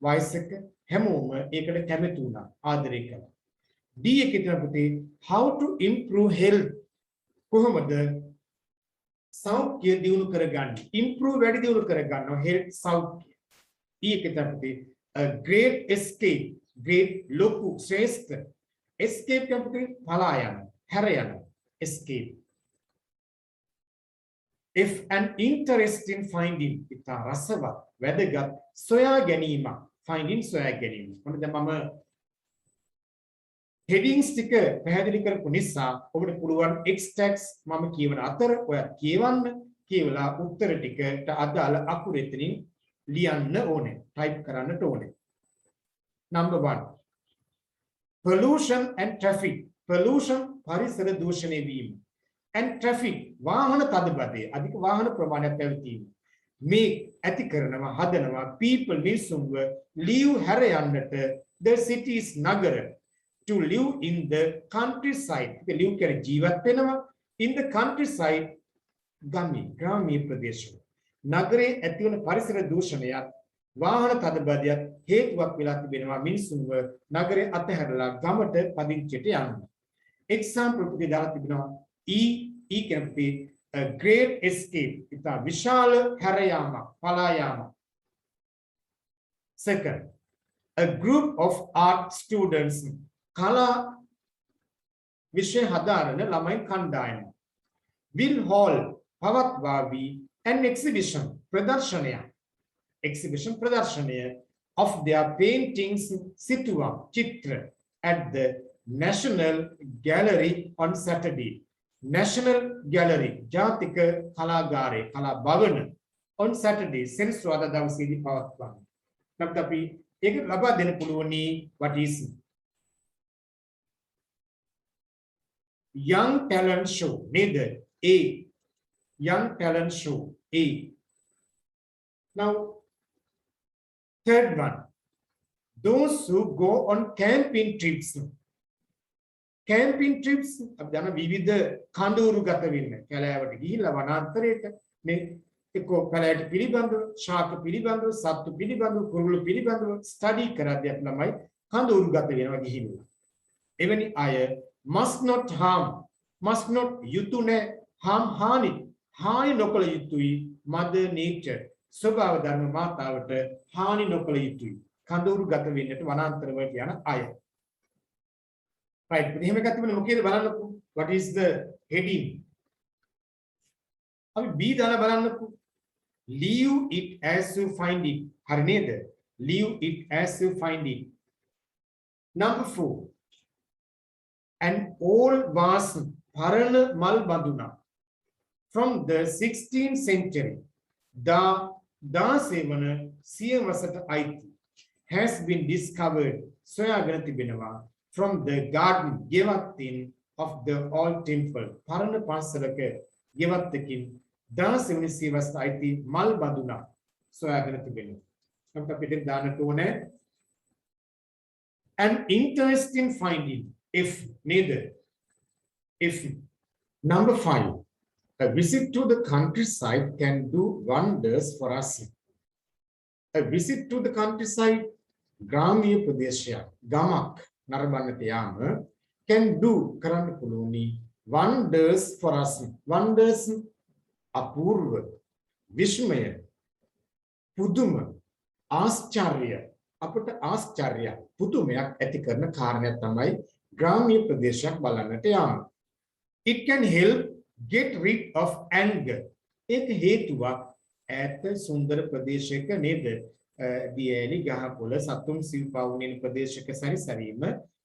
Speaker 1: වයසක හැමෝම ඒකට කැමති වුණා ආදරේ කළා D එකේ කියන පුතේ how to improve health කොහොමද සෞඛ්‍ය දියුණු කරගන්නේ improve වැඩි දියුණු කරගන්නවා health සෞඛ්‍ය E එකේ කියන පුතේ a great escape great ලොකු ශ්‍රේෂ්ඨ escape කියන පුතේ පලා යන හැර යන escape if an interest in finding ඉතා රසවත් වැදගත් සොයා ගැනීම finding සොයා ගැනීම මොකද මම headings ටික පැහැදිලි කරපු නිසා ඔබට පුළුවන් extracts මම කියවන අතර ඔයත් කියවන්න කියවලා උත්තර ටිකට අදාළ අකුරු එතනින් ලියන්න ඕනේ type කරන්නට ඕනේ number 1 pollution and traffic pollution පරිසර දූෂණය වීම and traffic වාහන තදබදය අධික වාහන ප්‍රමාණයක් පැවතීම මේ ඇති කරනවා හදනවා people මිනිසුන්ව live හැර යන්නට the cities නගර to live in the countryside live කියන්නේ ජීවත් වෙනවා in the countryside ග්‍රාමීය ප්‍රදේශවල නගරේ ඇතිවන පරිසර දූෂණයත් වාහන තදබදයක් හේතුවක් වෙලා තිබෙනවා මිනිසුන්ව නගරේ අතහැරලා ගමට පදිංචිට යන්න example පුතේ දාලා තිබෙනවා E can be a great escape. It's a vishal harayama, palayama. Second, a group of art students, kala vishay hadarana lamai kandayana, will hold pavatvavi an exhibition, pradarshaniya, of their paintings situa, chitra, at the National Gallery on Saturday. National Gallery ජාතික කලාගාරය කලා භවන on Saturday සෙනසුරාදා දවසේදී පවත්වනවා. නැත්නම් අපි ඒක ලබා දෙන්න පුළුවනි what is young talent show නේද A young talent show A now third one those who go on camping trips camping trips අපි දන්න විවිධ කඳවුරු ගත වෙන්න කැලෑවට ගිහිල්ලා වනාන්තරයට මේ එක්කෝ කැලෑවට පිළිබඳව ශාක පිළිබඳව සත්තු පිළිබඳව කුරුළු පිළිබඳව ස්ටඩි කරද්දී අපි ළමයි කඳවුරු ගත වෙනවා ගිහිල්ලා එවැනි අය must not harm must not යුතුය harm හානි නොකළ යුතුයි mother nature ස්වභාව ධර්ම මාතාවට හානි නොකළ යුතුයි කඳවුරු ගත වෙන්නට වනාන්තර වලට යන අය right එහෙම එකක් තිබුණේ මොකේද බලන්නකෝ what is the heading අපි B දාලා බලන්නකෝ leave it as you find it හරි නේද leave it as you find it number 4 an old vase පරණ මල් බඳුනා from the 16th century දාසේවන සියවසට අයිති has been discovered සොයාගෙන තිබෙනවා from the garden ගෙවත්ින් of the old temple. Parana Pansalaka Yavatakin, dance in Sivas IT, Malbaduna. So I have to be. An interesting finding, if neither. If number 5, a visit to the countryside can do wonders for us. A visit to the countryside, Gramiya Pradesha, Gamak, Narabanatayama, can do Karanapuluni wonders for us. Wonders Apurva, Vishmaya, Puduma, Ascharya, Apata Ascharya, Pudumayak Etikarna Karnatamai, Gramiya Pradesha Balanatayama. It can help get rid of anger. एक हेतुवा ऐत सुंदर प्रदेश के नेद दियेली गहा पोल सत्तुम सिवपावुने प्रदेश के सारी Sarim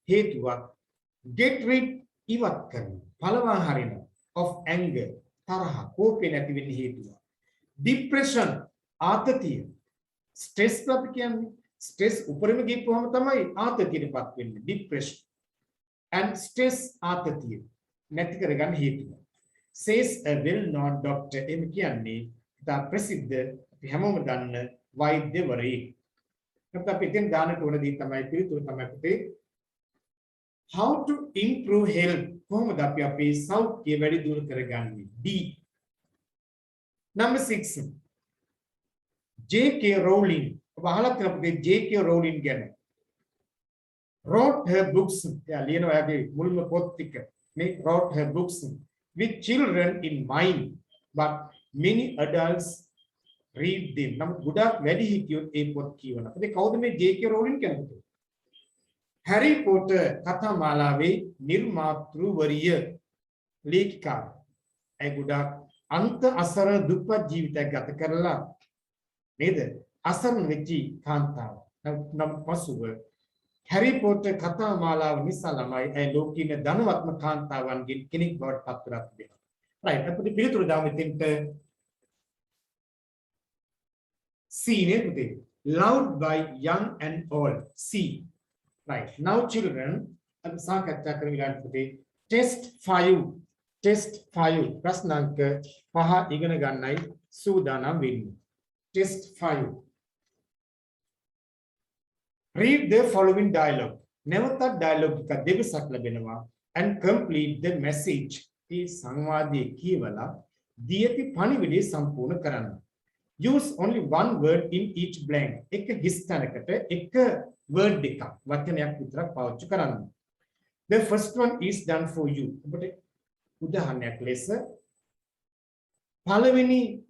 Speaker 1: हेतुवा get rid इवत करना फलवा हरिना of anger तरह कोपे नती विन हेतुवा depression आततिय stress प्रब क्या है stress ऊपर में गिप हम तमाई आततिय ने बात करनी depression and stress आततिय नती करेगान हेतुवा says a well-known doctor M. Kianni, the President, Hamom Dan, why they were a Pitin Dana to the Tamaki to Tamaki. How to improve health? Homodapia South very dur Karagani. D. Number 6. J.K. Rowling, J.K. Rowling again. Wrote her books, Leno Abbey, Mulma Potika, wrote her books. With children in mind, but many adults read them. Nam Buddha very hikyo a pot kiwana. They call them a J.K. Rowling can. Harry Potter Katha Malave Nirma through Warrior Lake Car. A Buddha Anta Asara Dupa Jivita Gatakarla. Neither Asan Vichi Kanta. Nam Pasuva. Harry Potter Katha Mala Misalamai and Loki Danavatma Kanta one gin Kinnick God Patra. Right, I put the Pilu down within C. Loved by young and old. C. Right, now children, test 5. Test 5. Prasnanka Paha Iganaganai Sudana Win. Test 5. Read the following dialogue. Never thought dialogue ka devasak labenawa and complete the message. Is Sangwadi Kivala, Dieti Panividi Sampuna Karana. Use only one word in each blank. Ek histanakate, ek word deka. Vatanayak putra pauch karana. The first one is done for you. But Udahanyak lesser Palavini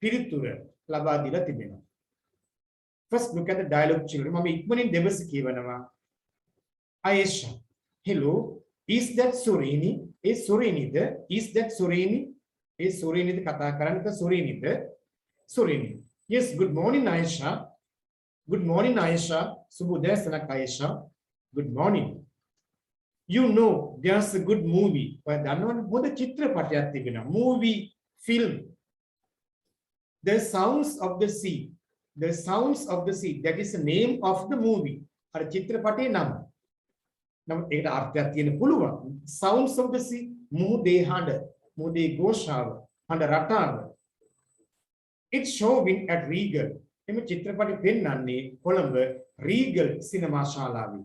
Speaker 1: Piritura Labadila Tibena. First, look at the dialogue, children. Mami, ikmanin devasiki vanava. Aisha, hello. Is that Surini? Is Surini there? Is that Surini? Is Surini the Katakaran? The Surini there? Surini. Yes. Good morning, Aisha. Good morning, Aisha. Subudesana Aisha. Good morning. You know, there's a good movie. But I know what the Chitra Patyati movie film. The Sounds of the Sea. The Sounds of the Sea. That is the name of the movie. Or Chitrapati Nam. Now, Sounds of the Sea. Mude Handa. Mude Goshav. Handa Ratan. It's showing at Regal. Chitrapati Penani, Colombo, Regal Cinema Shalavi.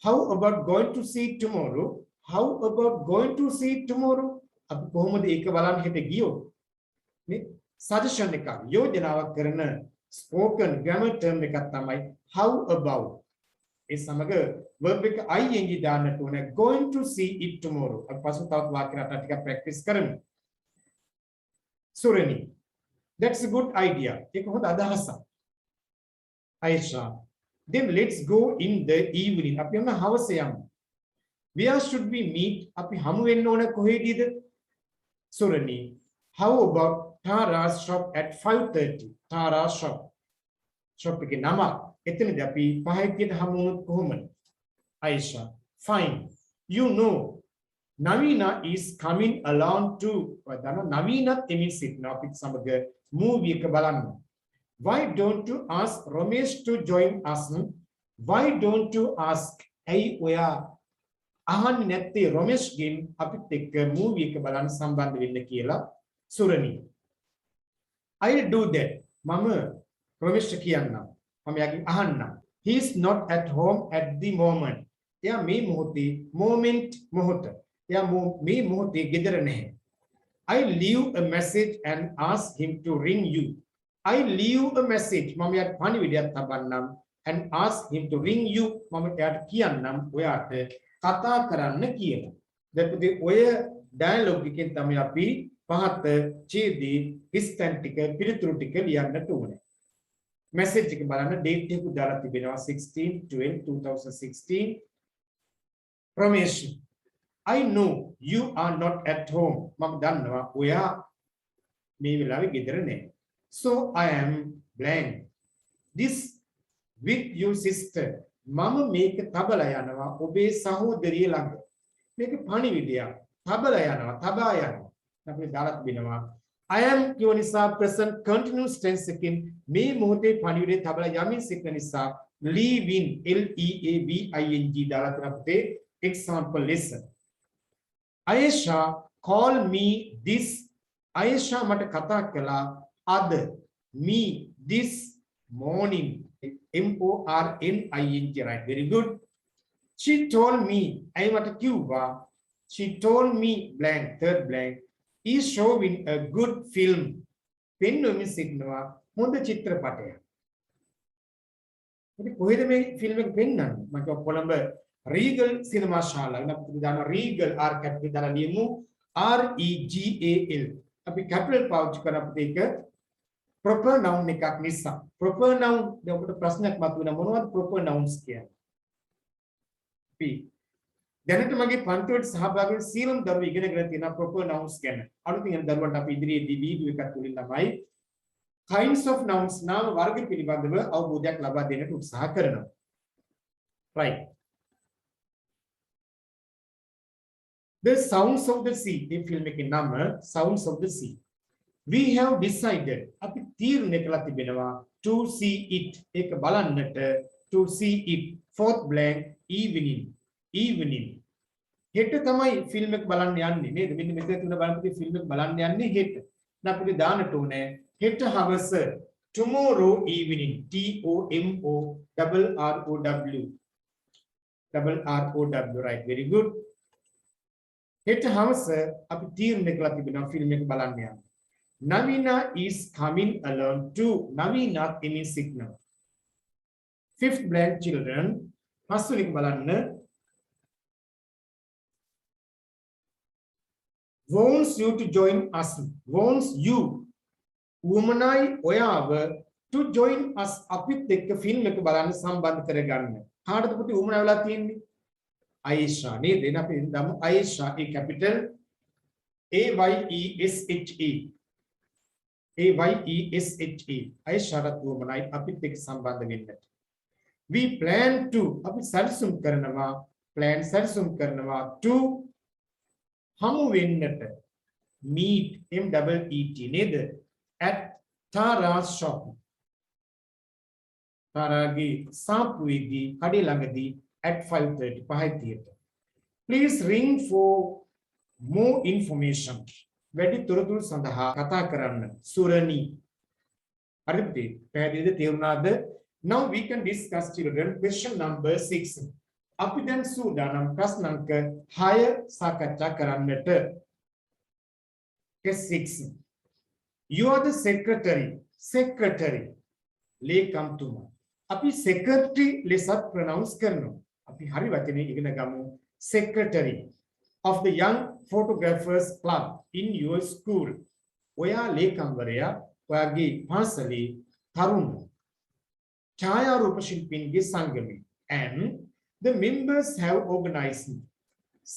Speaker 1: How about going to see it tomorrow? How about going to see it tomorrow? Abhomade Ekabalan hit a geo. Suggestion Yojana Karana spoken grammar term Nikatamai. How about is Samaga verb I Yengi Dana Tuna going to see it tomorrow? A person thought Wakata practice current. Surani. That's a good idea. Aisha. Then let's go in the evening. Where should we meet? Surani. How about Tara's shop at 5:30? Tara's shop. Shop again. Nama. Etinidapi. Pahikid Hamunut Kuhuman. Aisha. Fine. You know, Navina is coming along too. Navina means it now. It's some of the movie Kabalan. Why don't you ask Ramesh to join us? Why don't you ask? Hey, where? අහන්නේ නැත්තේ රොමේෂ්ගෙන් අපිත් එක්ක movie එක බලන්න සම්බන්ධ වෙන්න කියලා සුරණි. I'll do that. මම රොමේෂ්ට කියන්නම්. මම යාගෙන් අහන්නම්. He is not at home at the moment. එයා මේ මොහොතේ මොහොත. එයා මේ මොහොතේ ගෙදර නැහැ. I leave a message and ask him to ring you. I leave a message. මම යාට පණිවිඩයක් තබන්නම් and ask him to ring you. මම යාට කියන්නම් ඔයාට කතා කරන්න කියලා. දැන් ඔය ඩයලොග් එකෙන් තමයි අපි පහත ඡේදී හිස්තැන් ටික පිළිතුරු ටික ලියන්නට ඕනේ. මැසේජ් එක බලන්න ඩේට් එක දාලා තිබෙනවා 16/12/2016. Ramesh, I know you are not at home. මම දන්නවා ඔයා මේ වෙලාවේ ගෙදර නැහැ. So I am blank. This with your sister. මම මේක තබලා යනවා ඔබේ සහෝදරිය ළඟ. මේක පණිවිඩයක්. තබලා යනවා. අපි දාලා තිබෙනවා. I am කියව නිසා present continuous tense එකකින් මේ මොහොතේ පණිවිඩය තබලා යමින් සිටින නිසා leaving LEAVING දාලා තියෙන අපේ example lesson. Aisha call me this. Aisha මට කතා කළා අද me this morning. MORNING, right? Very good. She told me, I want to Cuba. She told me blank, third blank, is showing a good film. Pennumin signawa, honda chitrapataya. But කොහෙද මේ film එක පෙන්වන්නේ? මම Colombo Regal Cinema ශාලා. අපි දාන Regal R capital දාලා ලියමු REGAL. අපි capital පාවිච්චි කරන අපිට ඒක proper noun එකක් නිසා. proper noun දැන් ඔබට ප්‍රශ්නයක් මතුවෙනවා මොනවද proper nouns කියන්නේ? අපි දැනට මගේ පන්තිවලට සහභාගී වෙන සියලුම දරුවෝ ඉගෙනගෙන තියෙනවා proper nouns ගැන. අලුතින් යන දරුවන්ට අපි ඉදිරියේදී වීඩියෝ එකක් තුලින් ළමයි kinds of nouns නාම වර්ග පිළිබඳව අවබෝධයක් ලබා දෙන්නට උත්සාහ කරනවා. right. The sounds of the sea. මේ ෆිල්ම් එකේ නම Sounds of the Sea. We have decided අපි තීරණය කළා තිබෙනවා to see it ඒක බලන්නට to see it fourth blank evening හෙට තමයි ෆිල්ම් එක බලන්න යන්නේ නේද මෙන්න මෙතන තුන බලපු ෆිල්ම් එක බලන්න යන්නේ හෙට දැන් අපිට දාන්නට ඕනේ හෙට හවස tomorrow evening TOMORROW right very good හෙට හවස අපි තීරණය කළා තිබෙනවා ෆිල්ම් එක බලන්න යන්න Navina is coming along too. Navina in signal. Fifth blank children. Pasulik balanna. Wants you to join us. Wants you. Womanai oyawa to join us. Apit ekka film එක බලන්න සම්බන්ධ කරගන්න. කාටද පුතේ woman වෙලා තියෙන්නේ? Aisha නේද? එන අපි දමු Aisha A capital AYESHA. AYESHA Aisha womanai අපිත් එක්ක සම්බන්ධ වෙන්නට. We plan to අපි සැලසුම් කරනවා to හමු වෙන්නට meet MEET නේද at Tara's shop. තාරාගේ සාප්පුවේදී කඩේ ළඟදී at 5:30 5:30. Please ring for more information. වැඩි තොරතුරු සඳහා කතා කරන්න සුරණි. හරිද? පැහැදිලිද තේරුණාද? Now we can discuss children question number 6. අපි දැන් සූදානම් ප්‍රශ්න අංක 6 සාකච්ඡා කරන්නට. Case 6. You are the secretary. ලේකම්තුමා. අපි secretary ලෙසත් pronounce කරනවා. අපි හරි වචනේ ඉගෙන ගමු. Secretary of the young photographers club in your school. ඔයා ලේකම්වරයා ඔයාගේ පාසලේ තරුණ ඡායාරූප ශිල්පීන්ගේ සංගමය. And the members have organized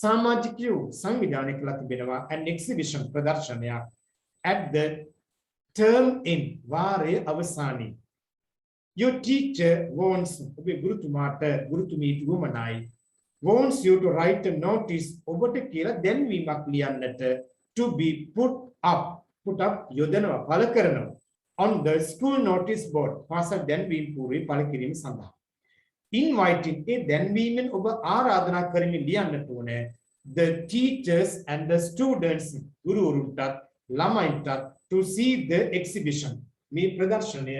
Speaker 1: සමාජිකයෝ සංවිධානය කළා තිබෙනවා an exhibition ප්‍රදර්ශනයක් at the term end වාරයේ අවසානයේ. Your teacher wants ඔබේ ගුරුතුමීට වමනයි wants you to write a notice ඔබට කියලා දැන්වීමක් ලියන්නට to be put up යොදනවා පළ කරනවා on the school notice board පාසල් දැන්වීම් පූර්වයේ පළ කිරීම සඳහා. inviting a දැන්වීමෙන් ඔබ ආරාධනා කරමින් ලියන්නට ඕනේ the teachers and the students ගුරුවරුන්ටත් ළමයින්ටත් to see the exhibition මේ ප්‍රදර්ශනය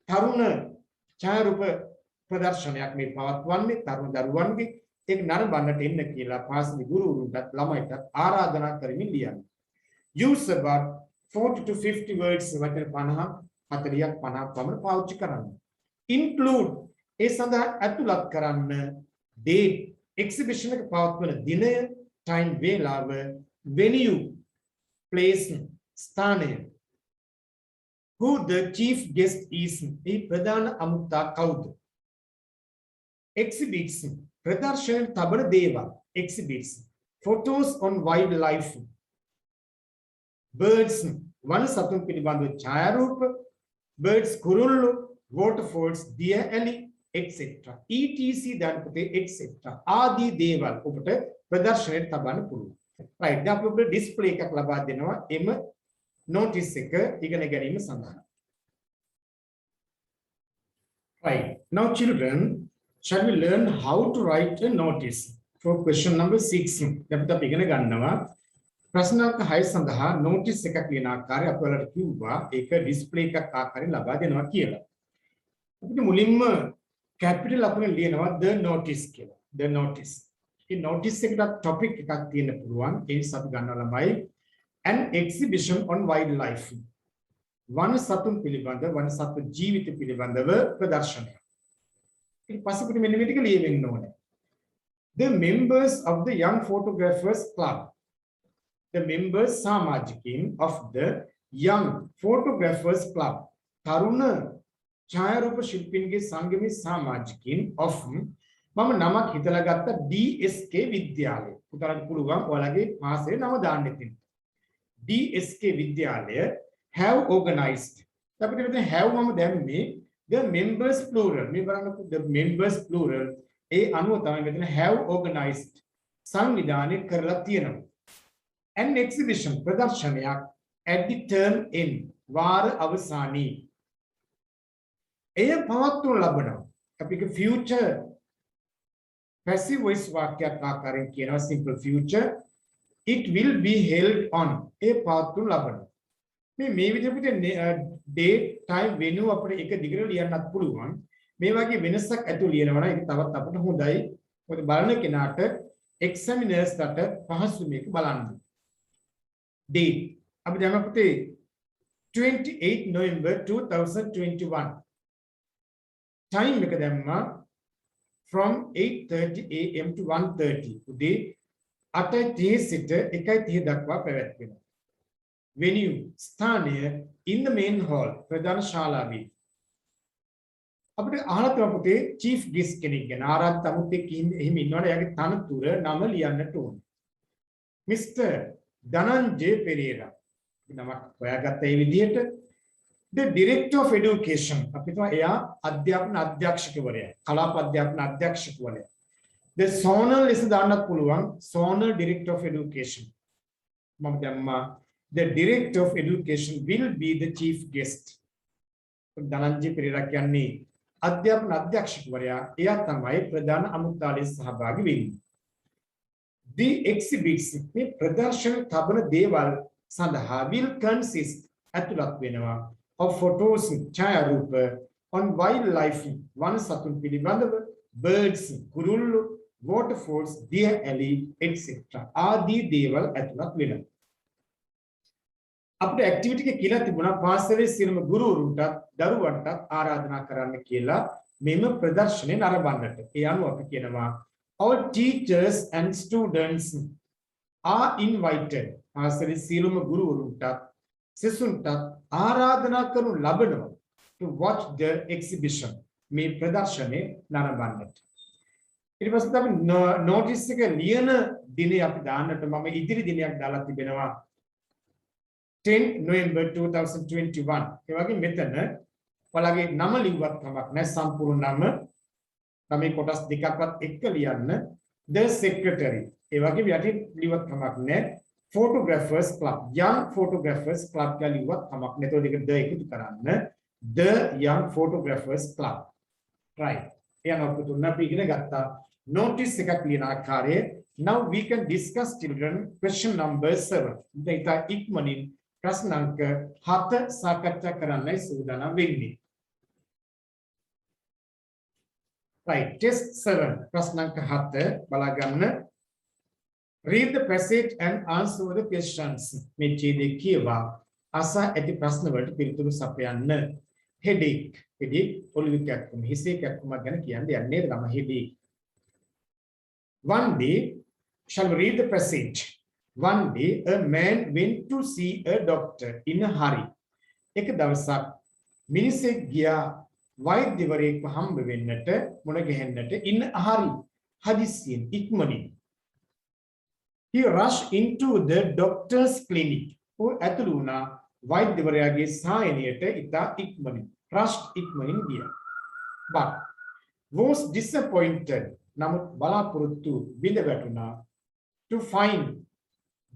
Speaker 1: තරුණ ඡායාරූප ප්‍රදර්ශනයක් මේ පවත්වන්නේ තරුණ දරුවන්ගේ ඒක නරඹන්නට එන්න කියලා පාසලේ ගුරුවරුන්ටත් ළමයින්ටත් ආරාධනා කරමින් ලියන්න. Use about 40 to 50 words වචන 50 40ක් 50ක් පමණ පාවිච්චි කරන්න. Include ඒ සඳහා ඇතුළත් කරන්න date exhibition එක පවත්වන දිනය time වේලාව venue place ස්ථානය who the chief guest is ඒ ප්‍රධාන අමුත්තා කවුද exhibits ප්‍රදර්ශන තබන දේවල් exhibits photos on wildlife birds වන සතුන් පිළිබඳව ඡායාරූප birds කුරුල්ලෝ waterfalls deer alley etc etc දානපතේ etc ආදී දේවල් ඔබට ප්‍රදර්ශනයට තබන්න පුළුවන් right දැන් අපි ඔබට ඩිස්ප්ලේ එකක් ලබා දෙනවා එම notice එක ඉගෙන ගැනීම සඳහා right now children shall we learn how to write a notice for question number 6 දැන් අපි ඉගෙන ගන්නවා ප්‍රශ්න අංක 6 සඳහා notice එකක් ලියන ආකාරය අපි ඔයාලට කිව්වා ඒක ඩිස්ප්ලේ එකක් ආකාරයෙන් ලබා දෙනවා කියලා අපිට මුලින්ම capital ලකුණෙන් ලියනවා the notice කියලා the notice මේ notice එකට topic එකක් තියෙන්න පුළුවන් ඒ නිසා අපි ගන්නවා ළමයි an exhibition on wildlife වන සතුන් පිළිබඳ වන සත්ව ජීවිත පිළිබඳව ප්‍රදර්ශනයක් ඊට පස්සේ අපිට මෙන්න මේ ටික ලියවෙන්න ඕනේ the members of the young photographers club the members සමාජිකින් of the young photographers club තරුණ ඡායාරූප ශිල්පීන්ගේ සංගමේ සමාජිකින් of මම නමක් හිතලා ගත්ත DSK විද්‍යාලය පුතාලට පුළුවන් ඔයාලගේ පාසලේ නම දාන්න ඉතින් DSK විද්‍යාලය have organized අපිට මෙතන have මම දැම්මේ the members plural මේ බලන්නකො the members plural ඒ අනුව තමයි මෙතන have organized සංවිධානය කරලා තියෙනවා an exhibition ප්‍රදර්ශනයක් at the term end වාර අවසානයේ එය පවත්වනු ලබනවා අපිට future passive voice වාක්‍යයක් ආකාරයෙන් කියනවා simple future it will be held on ඒ පවත්වනු ලබනවා මේ විදිහට date time venue අපිට එක දිගට ලියන්නත් පුළුවන් මේ වගේ වෙනසක් ඇතුළු ලියනවා නම් ඒක තවත් අපිට හොඳයි මොකද බලන කෙනාට examiners කට පහසු මේක බලන්න date අපි දැන් අපිට 28 November 2021 time එක දැම්මා from 8:30 am to 1:30 උදේ 8:30 සිට 1:30 දක්වා පැවැත්වෙනවා venue ස්ථානය in the main hall ප්‍රධාන ශාලාවේ අපිට අහලා තියෙන පුතේ chief guest කෙනෙක් ගැන ආරාධිත අමුත්තෙක් එහෙම ඉන්නවනේ එයාගේ තනතුර නම ලියන්නට ඕනේ Mr. Dhananjay Pereira නමක් හොයාගත්ත ඒ විදිහට the director of education අපි තමයි එයා අධ්‍යාපන අධ්‍යක්ෂකවරයා කලාප අධ්‍යාපන අධ්‍යක්ෂකවරයා the zonal ලෙස දාන්නත් පුළුවන් zonal director of education මම දැම්මා the director of education will be the chief guest Dhananjaya Perera කියන්නේ අධ්‍යාපන අධ්‍යක්ෂකවරයා එයා තමයි ප්‍රධාන අමුත්තාලේ සහභාගී වෙන්නේ the exhibits මේ ප්‍රදර්ශන තබන දේවල් සඳහා will consist ඇතුළත් වෙනවා of photos ඡායාරූප on wildlife වන සතුන් පිළිබඳව birds කුරුල්ලෝ waterfalls deer alley etc ආදී දේවල් ඇතුළත් වෙනවා අපේ ඇක්ටිවිටි එක කියලා තිබුණා පාසලේ සියලුම ගුරුවරුන්ට දරුවන්ට ආරාධනා කරන්න කියලා මෙම ප්‍රදර්ශනය නරඹන්නට ඒ අනුව අපි කියනවා all teachers and students are invited පාසලේ සියලුම ගුරුවරුන්ට සිසුන්ට ආරාධනා කරනු ලබනවා to watch the exhibition මේ ප්‍රදර්ශනය නරඹන්නට ඊට පස්සේ අපි notice එක ලියන දිනේ අපි දාන්නට මම ඉදිරි දිනයක් දාලා තිබෙනවා 10 November 2021 ඒ වගේ මෙතන ඔයාලගේ නම ලිව්වත් කමක් නැහැ සම්පූර්ණ නම තමයි කොටස් දෙකක්වත් එක්ක ලියන්න the secretary ඒ වගේ යටින් ලිව්වත් කමක් නැහැ photographers club young photographers club කියලා ලිව්වත් කමක් නැහැ. ඒතකොට ඒක the එකතු කරන්න the young photographers club right එයන පුතුන් අපි ඉගෙන ගත්තා notice එකක් ලියන ආකාරය. Now we can discuss children question number 7. දැන් ඉක්මනින් ප්‍රශ්න අංක 7 සාකච්ඡා කරන්නයි සූදානම් වෙන්නේ. Right, test 7 ප්‍රශ්න අංක 7 බලා ගන්න. Read the passage and answer the questions. මේ ඡේදයේ කියවා අසා ඇති ප්‍රශ්න වලට පිළිතුරු සපයන්න. Headache. Headache ඔළුවේ කැක්කුම හිසේ කැක්කුමක් ගැන කියන්නේ යන්නේ තමයි headache. One day, shall we read the passage? One day, a man went to see a doctor in a hurry. එක දවසක් මිනිසෙක් ගියා වෛද්‍යවරයෙක්ව හම්බ වෙන්නට මුණ ගැහෙන්නට in a hurry. හදිස්සියෙන් ඉක්මනින්. He rushed into the doctor's clinic. ඔහු ඇතුළු වුණා වෛද්‍යවරයාගේ සායනයට ඉතා ඉක්මනින්. rushed ඉක්මනින් ගියා. But was disappointed. නමුත් බලාපොරොත්තු බිඳ වැටුණා to find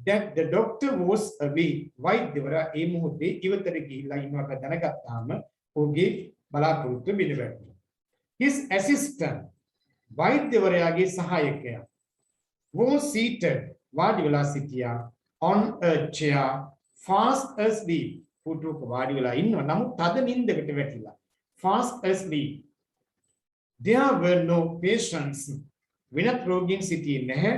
Speaker 1: that the doctor was away. වෛද්‍යවරයා ඒ මොහොතේ ඉවතට ගිහිල්ලා ඉන්නවට දැනගත්තාම ඔහුගේ බලාපොරොත්තු බිඳ වැටුණා. His assistant වෛද්‍යවරයාගේ සහායකයා was seated වාඩි වෙලා සිටියා on a chair fast asleep. පුටුවක වාඩි වෙලා ඉන්නවා නමුත් තද නිින්දකට වැටිලා fast asleep. There were no patients. වෙනත් රෝගීන් සිටියේ නැහැ.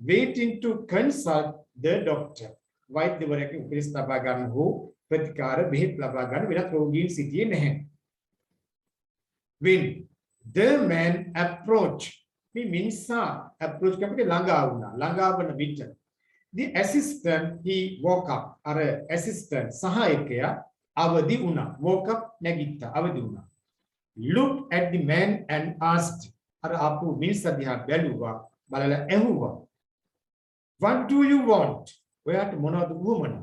Speaker 1: Waiting to consult the doctor. වෛද්‍යවරයාගේ උපදෙස් ලබා ගන්න හෝ ප්‍රතිකාර බෙහෙත් ලබා ගන්න වෙනත් රෝගීන් සිටියේ නැහැ. When the man approached, මේ මිනිසා approach කරපිට ළඟා වුණා. ළඟා වන විට the assistant he woke up. අර assistant සහායකයා අවදි වුණා. woke up නැගිට්ටා. අවදි වුණා. Looked at the man and asked. අර අපු මිනිසා දිහා බැලුවා. බලලා ඇහුවා. What do you want? ඔයාට මොනවද උවමන?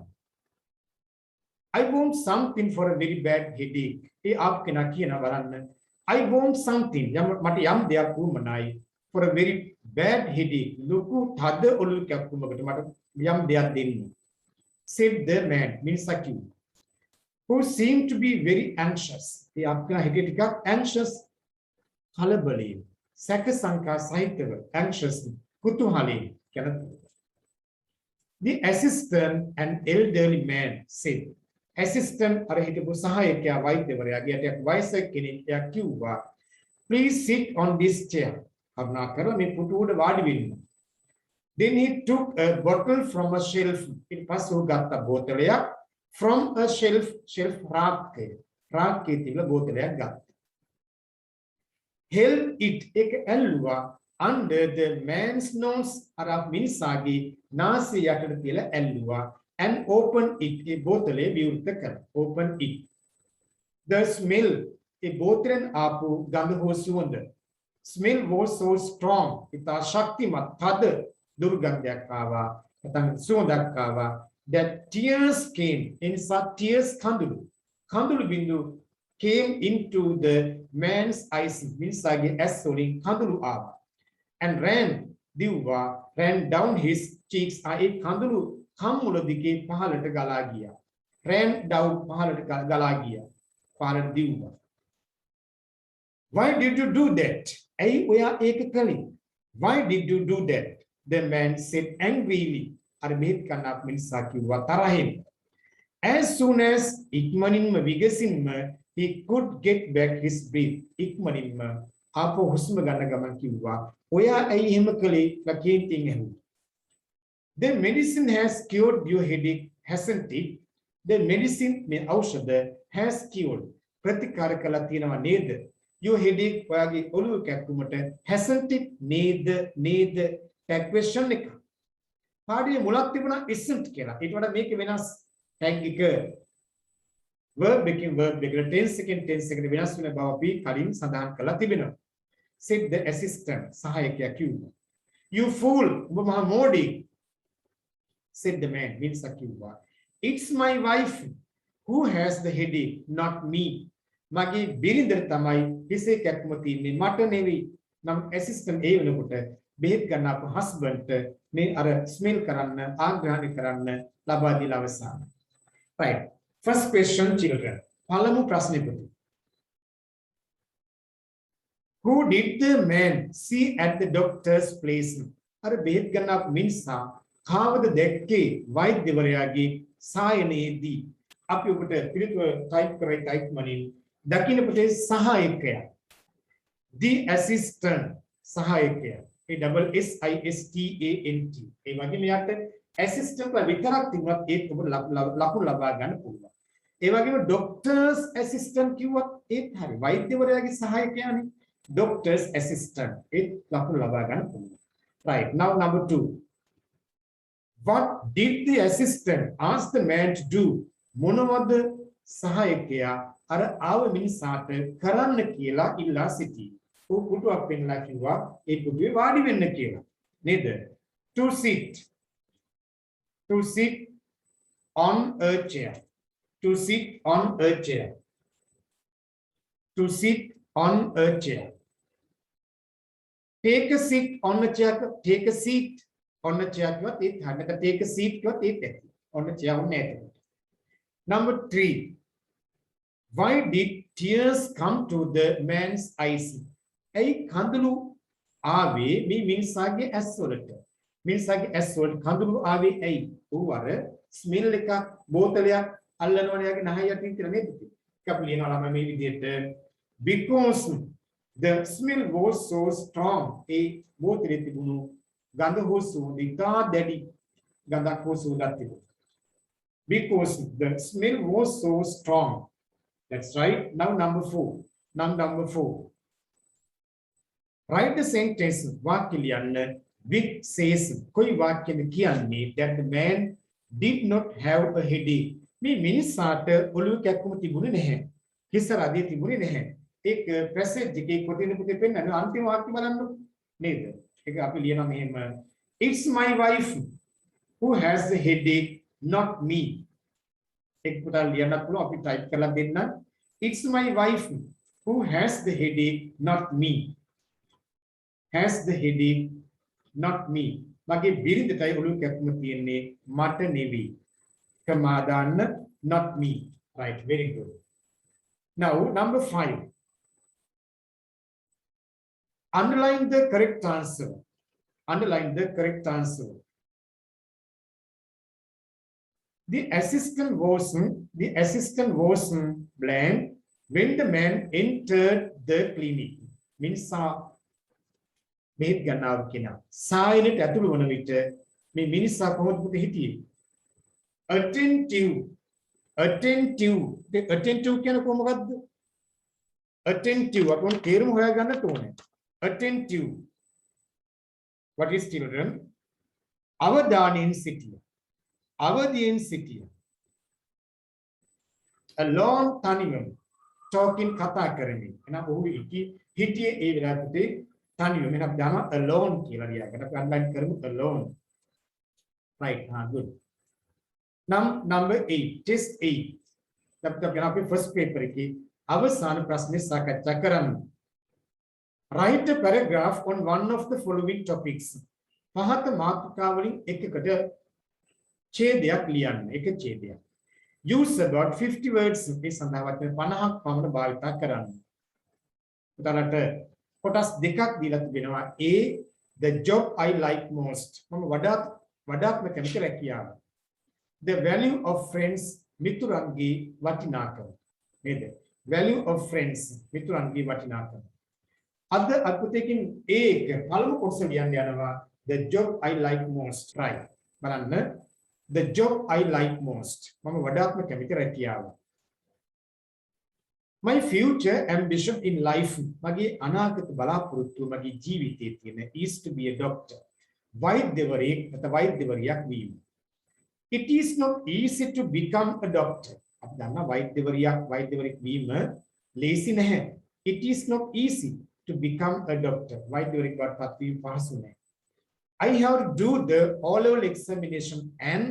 Speaker 1: I want something for a very bad headache. A app කෙනා කියනවා බලන්න. I want something. මට යම් දෙයක් උවමනයි for a very bad headache. ලොකු තද ඔළුව කැක්කුමකට මට යම් දෙයක් දෙන්න. Said the man. මිනිසා කිව්වා. Who seemed to be very anxious. A app කෙනා හිතේ ටිකක් anxious කලබලයෙන්. සැක සංකා සහිතව anxious කුතුහලයෙන් කියන The assistant, an elderly man, said. Assistant අර හිටපු සහායකයා වෛද්‍යවරයාගේ යටත් වයසක කෙනෙක් එයා කිව්වා please sit on this chair. කරුණාකරලා මේ පුටුවට වාඩි වෙන්න. Then he took a bottle from a shelf. ඊට පස්සේ ඔහු ගත්ත බෝතලයක් from a shelf රාක්කේ තිබුණ බෝතලයක් ගත්තා. Held it එක ඇල්ලුවා under the man's nose අර මිනිසාගේ නාසය යටට තියලා ඇල්ලුවා and open it ඒ බෝතලේ විවෘත කරා. open it. The smell ඒ බෝතලෙන් ආපු ගඳ හෝ සුවඳ smell was so strong ඉතා ශක්තිමත් තද දුර්ගන්ධයක් ආවා නැත්නම් සුවඳක් ආවා that tears came inside tears කඳුළු බිඳු came into the man's eyes මිනිසාගේ ඇස් වලින් කඳුළු ආවා and ran down his cheeks ඒ කඳුළු කම්මුල දිගේ පහළට ගලා ගියා ran down පහළට ගලා ගියා පහළට දිව්වා. Why did you do that? ඇයි ඔයා ඒක කළේ? Why did you do that? The man said angrily. අර මෙහෙත් කන්නක් මිනිසා කිව්වා තරහෙන්. As soon as ඉක්මනින්ම විගසින්ම he could get back his breath. ඉක්මනින්ම ආපහු හුස්ම ගන්න ගමන් කිව්වා ඔයා ඇයි එහෙම කළේ? ලකේන්තින් ඇහුවා. The medicine has cured your headache, hasn't it? The medicine මේ ඖෂධ has cured. ප්‍රතිකාර කළා තියෙනවා නේද? Your headache ඔයාගේ ඔළුව කැක්කුමට hasn't it? නේද tag question එක. පාඩියේ මුලක් තිබුණා isn't කියලා. ඊට වඩා මේක වෙනස් tag එක verb එකකින් verb එකට tense එකෙන් tense එකට වෙනස් වෙන බව අපි කලින් සඳහන් කරලා තිබෙනවා. Said the assistant සහායකයා කිව්වා. You fool! ඔබ මහා මෝඩි. Said the man මිනිසා කිව්වා. It's my wife who has the headache, not me. මගේ බිරිඳ තමයි හිසේ කැක්කුම තින්නේ මට නෙවෙයි. නම් assistant ඒ වෙනකොට බෙහෙත් ගන්න අප husband මේ අර smell කරන්න ආග්‍රහණය කරන්න ලබා දීලා අවසන්. Right. First question children. පළමු ප්‍රශ්නේ පුතේ. Who did the man see at the doctor's place? අර බෙහෙත් ගන්න මිනිසා කාවද දැක්කේ වෛද්‍යවරයාගේ සායනයේදී. අපි ඔබට පිළිතුර ටයිප් කරයි ටයිප් මනින් දකින්න පුතේ සහායකයා. The assistant සහායකයා. A double S I S T A N T. ඒ වගේම යට assistant විතරක් තිබුණත් ඒත් ඔබ ලකුණු ලබා ගන්න පුළුවන්. ඒ වගේම doctor's assistant කිව්වත් ඒත් හරි. වෛද්‍යවරයාගේ සහායකයානේ. Doctor's assistant. ඒත් ලකුණු ලබා ගන්න පුළුවන්. Right. Now number 2. What did the assistant ask the man to do? මොනවද සහායකයා අර ආව මිනිසාට කරන්න කියලා ඉල්ලා සිටී. ਉਹ පුටුවක් පෙන්නලා කිව්වා ඒ පුටුවේ වාඩි වෙන්න කියලා. නේද? To sit. To sit on a chair. To sit on a chair. To sit on a chair. Take a seat on a chair. Take a seat on a chair. Take a seat on a chair. Number 3. Why did tears come to the man's eyes? ඇයි කඳුළු ආවේ මේ මිනිසාගේ ඇස් වලට? මිනිසාගේ ඇස් වලට කඳුළු ආවේ ඇයි? ඌ අර ස්මෙල් එකක් බෝතලයක් අල්ලනවනේ යාගේ නහය යටින් කියලා නේද? ඒක අපි ලියනවා ළමයි මේ විදිහට because the smell was so strong. ඒ බෝතලේ තිබුණු ගඳ හෝ සුවඳ ඉතා දැඩි ගඳක් හෝ සුවඳක් තිබුණා. Because the smell was so strong. That's right. Now number 4. Number 4. Write the sentence වාක්‍ය ලියන්න with says කොයි වාක්‍යෙද කියන්නේ that the man did not have a headache. මේ මිනිසාට ඔළුව කැක්කුම තිබුණේ නැහැ. හිස රදේ තිබුණේ නැහැ. ඒක පැසේජ් එකේ කොටින පුතේ පෙන්නන අන්තිම වාක්‍ය බලන්න නේද? ඒක අපි ලියනවා මෙහෙම It's my wife who has the headache, not me. ඒක පුතා ලියන්න පුළුවන් අපි ටයිප් කරලා දෙන්න. It's my wife who has the headache, not me. Has the headache, not me. මගේ බිරිඳටයි ඔළුව කැක්කුම තියෙන්නේ මට නෙවෙයි. කමා දාන්න not me. Right, very good. Now number 5. Underline the correct answer. Underline the correct answer. The assistant was blank when the man entered the clinic. Means බෙහෙත් ගන්නාව කෙනා සායනට ඇතුළු වන විට මේ මිනිසා කොහොමද පුතේ හිටියේ? attentive කියන්නේ කොහොමද? attentive අපොන් තේරුම හොයා ගන්නට ඕනේ. attentive what is children? අවධානයෙන් සිටිය. අවදියෙන් සිටිය. alone තනිවම talking කතා කරමින්. එහෙනම් ඔහු හිටියේ ඒ වෙලාවට තනියම මෙන්න දාන alone කියලා ලියකට අපි අන්ලයින් කරමු alone. Right, good. Number 8, test 8. අපි අපි first paper එකේ අවසාන ප්‍රශ්නේ සාකච්ඡා කරමු. Write a paragraph on one of the following topics. පහත මාතෘකා වලින් එකකට ඡේදයක් ලියන්න. එක ඡේදයක්. Use about 50 words. මේ සඳහා වචන 50ක් පමණ භාවිත කරන්න. උදාහරණට කොටස් දෙකක් දීලා තිබෙනවා. A, the job I like most. මම වඩාත්ම කැමති රැකියාව. The value of friends, මිතුරන්ගේ වටිනාකම. නේද? Value of friends, මිතුරන්ගේ වටිනාකම. අද අත්පොතකින් A එක පළමු කොටස ලියන්න යනවා. The job I like most. Right. බලන්න. The job I like most. මම වඩාත්ම කැමති රැකියාව. My future ambition in life, magi අනාගත බලාපොරොත්තුව මගේ ජීවිතයේ තියෙන is to be a doctor. වෛද්‍යවරයෙක් නැත්නම් වෛද්‍යවරියක් වීම. It is not easy to become a doctor. අපි දන්නා වෛද්‍යවරයෙක් වීම ලේසි නැහැ. It is not easy to become a doctor. වෛද්‍යවරයෙක් වඩපත් වීම පහසු නැහැ. I have to do the O-level examination and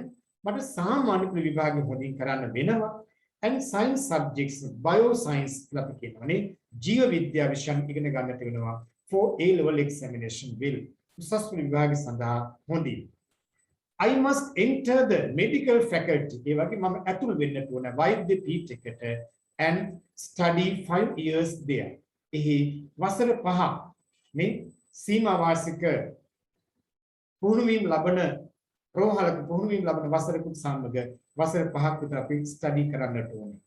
Speaker 1: මට සාමාන්‍ය විභාගය හොඳින් කරන්න වෙනවා. And science subjects, bioscience කියලා අපි කියනවානේ ජීව විද්‍යා විෂයන් ඉගෙන ගන්නට වෙනවා for A-level examination will. උසස් විභාගය සඳහා හොඳින්. I must enter the medical faculty. ඒ වගේ මම ඇතුළු වෙන්න ඕන වෛද්‍ය පීඨයකට and study 5 years there. එහි වසර 5 මේ සීමා වාර්ෂික පුහුණුවීම් ලබන රෝහලක පුහුණුවීම් ලබන වසරකුත් සමග වසර 5ක් විතර අපි ස්ටඩි කරන්නට ඕනේ.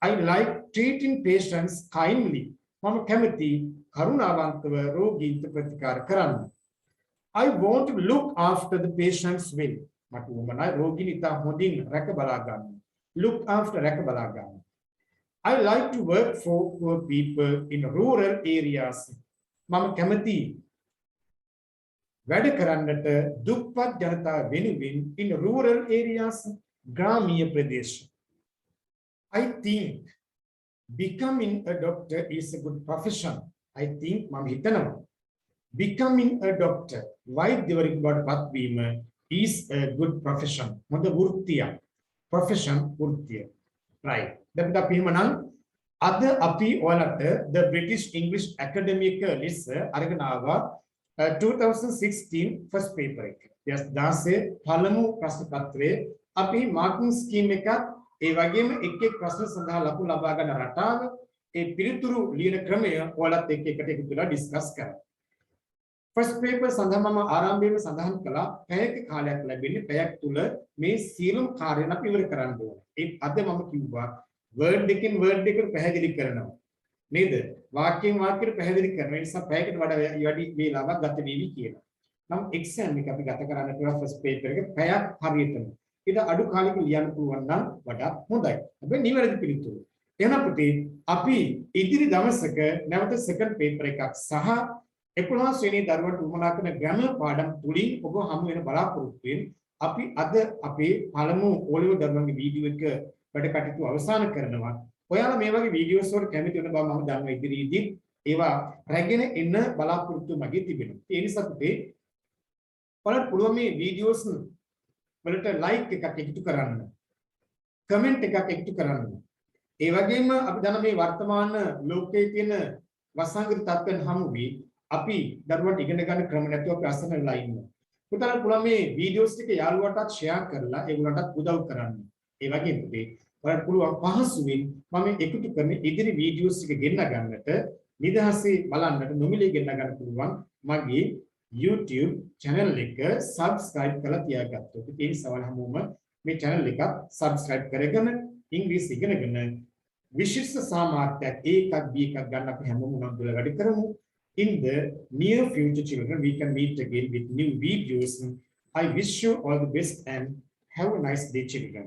Speaker 1: I like treating patients kindly. මම කැමති කරුණාවන්තව රෝගීන්ට ප්‍රතිකාර කරන්න. I want to look after the patients well. මට උවමනා රෝගීන් ඉතා හොඳින් රැක බලා ගන්න. Look after රැක බලා ගන්න. I like to work for poor people in rural areas. මම කැමති වැඩ කරන්නට දුප්පත් ජනතාව වෙනුවෙන් in rural areas ග්‍රාමීය ප්‍රදේශ. I think becoming a doctor is a good profession. I think මම හිතනවා becoming a doctor වෛද්‍යවරයෙකු බවට පත්වීම is a good profession. හොඳ වෘත්තියක්. profession වෘත්තිය. right. දැන් අපි එහෙමනම් අද අපි ඔයාලට the British English Academic list අරගෙන ආවා 2016 first paper එක. 2016 පළමු ප්‍රශ්න පත්‍රයේ අපි මාර්කින් ස්කීම් එකත් ඒ වගේම එක් එක් ප්‍රශ්න සඳහා ලකුණු ලබා ගන්න රටාව ඒ පිළිතුරු ලියන ක්‍රමය ඔයාලත් එක්ක එකට එකතු වෙලා ඩිස්කස් කරමු. ෆස්ට් පේපර් සඳහා මම ආරම්භයේම සඳහන් කළා පැයක කාලයක් ලැබෙන්නේ පැයක් තුල මේ සියලුම කාර්යයන් අපි ඉවර කරන්න ඕනේ. ඒ අද මම කිව්වා වර්ඩ් එකෙන් වර්ඩ් එකට පැහැදිලි කරනවා. නේද? වාක්‍යයෙන් වාක්‍යයට පැහැදිලි කරනවා. ඒ නිසා පැයකට වඩා වැඩි වේලාවක් ගත වෙවි කියනවා. නම් එක්සෑම් එක අපි ගත කරන්න පුළුවන් ෆස්ට් පේපර් එක පැයක් හරියටම. ඊට අඩු කාලෙක ලියන්න පුළුවන් නම් වඩා හොඳයි. හැබැයි නිවැරදි පිළිතුරු. එහෙනම් පුතේ අපි ඉදිරි දවසක නැවත සෙකන්ඩ් පේපර් එකක් සහ 11 ශ්‍රේණියේ දරුවන්ට උවමනා කරන ග්‍රැමර් පාඩම් තුලින් ඔබ හමු වෙන බලාපොරොත්තු වෙන අපි අද අපේ පළමු ඕලිවර් දරුවන්ගේ වීඩියෝ එක වැඩ කටයුතු අවසන් කරනවා. ඔයාලා මේ වගේ වීඩියෝස් වලට කැමති වෙන බව මම දන්නවා ඉදිරියේදී ඒවා රැගෙන එන්න බලාපොරොත්තු මගේ තිබෙනවා. ඒ නිසා පුතේ ඔයාලට පුළුවන් මේ වීඩියෝස් වලට ලයික් එකක් එකතු කරන්න. කමෙන්ට් එකක් එකතු කරන්න. ඒ වගේම අපි දන්න මේ වර්තමාන ලෝකයේ තියෙන වසංගත තත්ත්වයන් හමු වී අපි දරුවන්ට ඉගෙන ගන්න ක්‍රම නැතුව අපි අසන වෙලා ඉන්නවා. පුතාලට පුළුවන් මේ වීඩියෝස් ටික යාළුවන්ටත් ෂෙයා කරලා ඒගොල්ලන්ටත් උදව් කරන්න. ඒ වගේම පුතේ ඔයාලට පුළුවන් පහසුවෙන් මම එකතු කරන ඉදිරි වීඩියෝස් ටික ගෙන්න ගන්නට නිදහසේ බලන්නට නොමිලේ ගෙන්න ගන්න පුළුවන් මගේ YouTube channel එක subscribe කරලා තියාගත්තොත් ඒ සවල් හැමෝම මේ channel එක subscribe කරගෙන ඉංග්‍රීසි ඉගෙනගෙන විශිෂ්ට සාමර්ථ්‍යයක් එකක් B එකක් ගන්න අපි හැමෝම උනන්දුලා වැඩ කරමු. In the near future, children, we can meet again with new videos. I wish you all the best and have a nice day, children.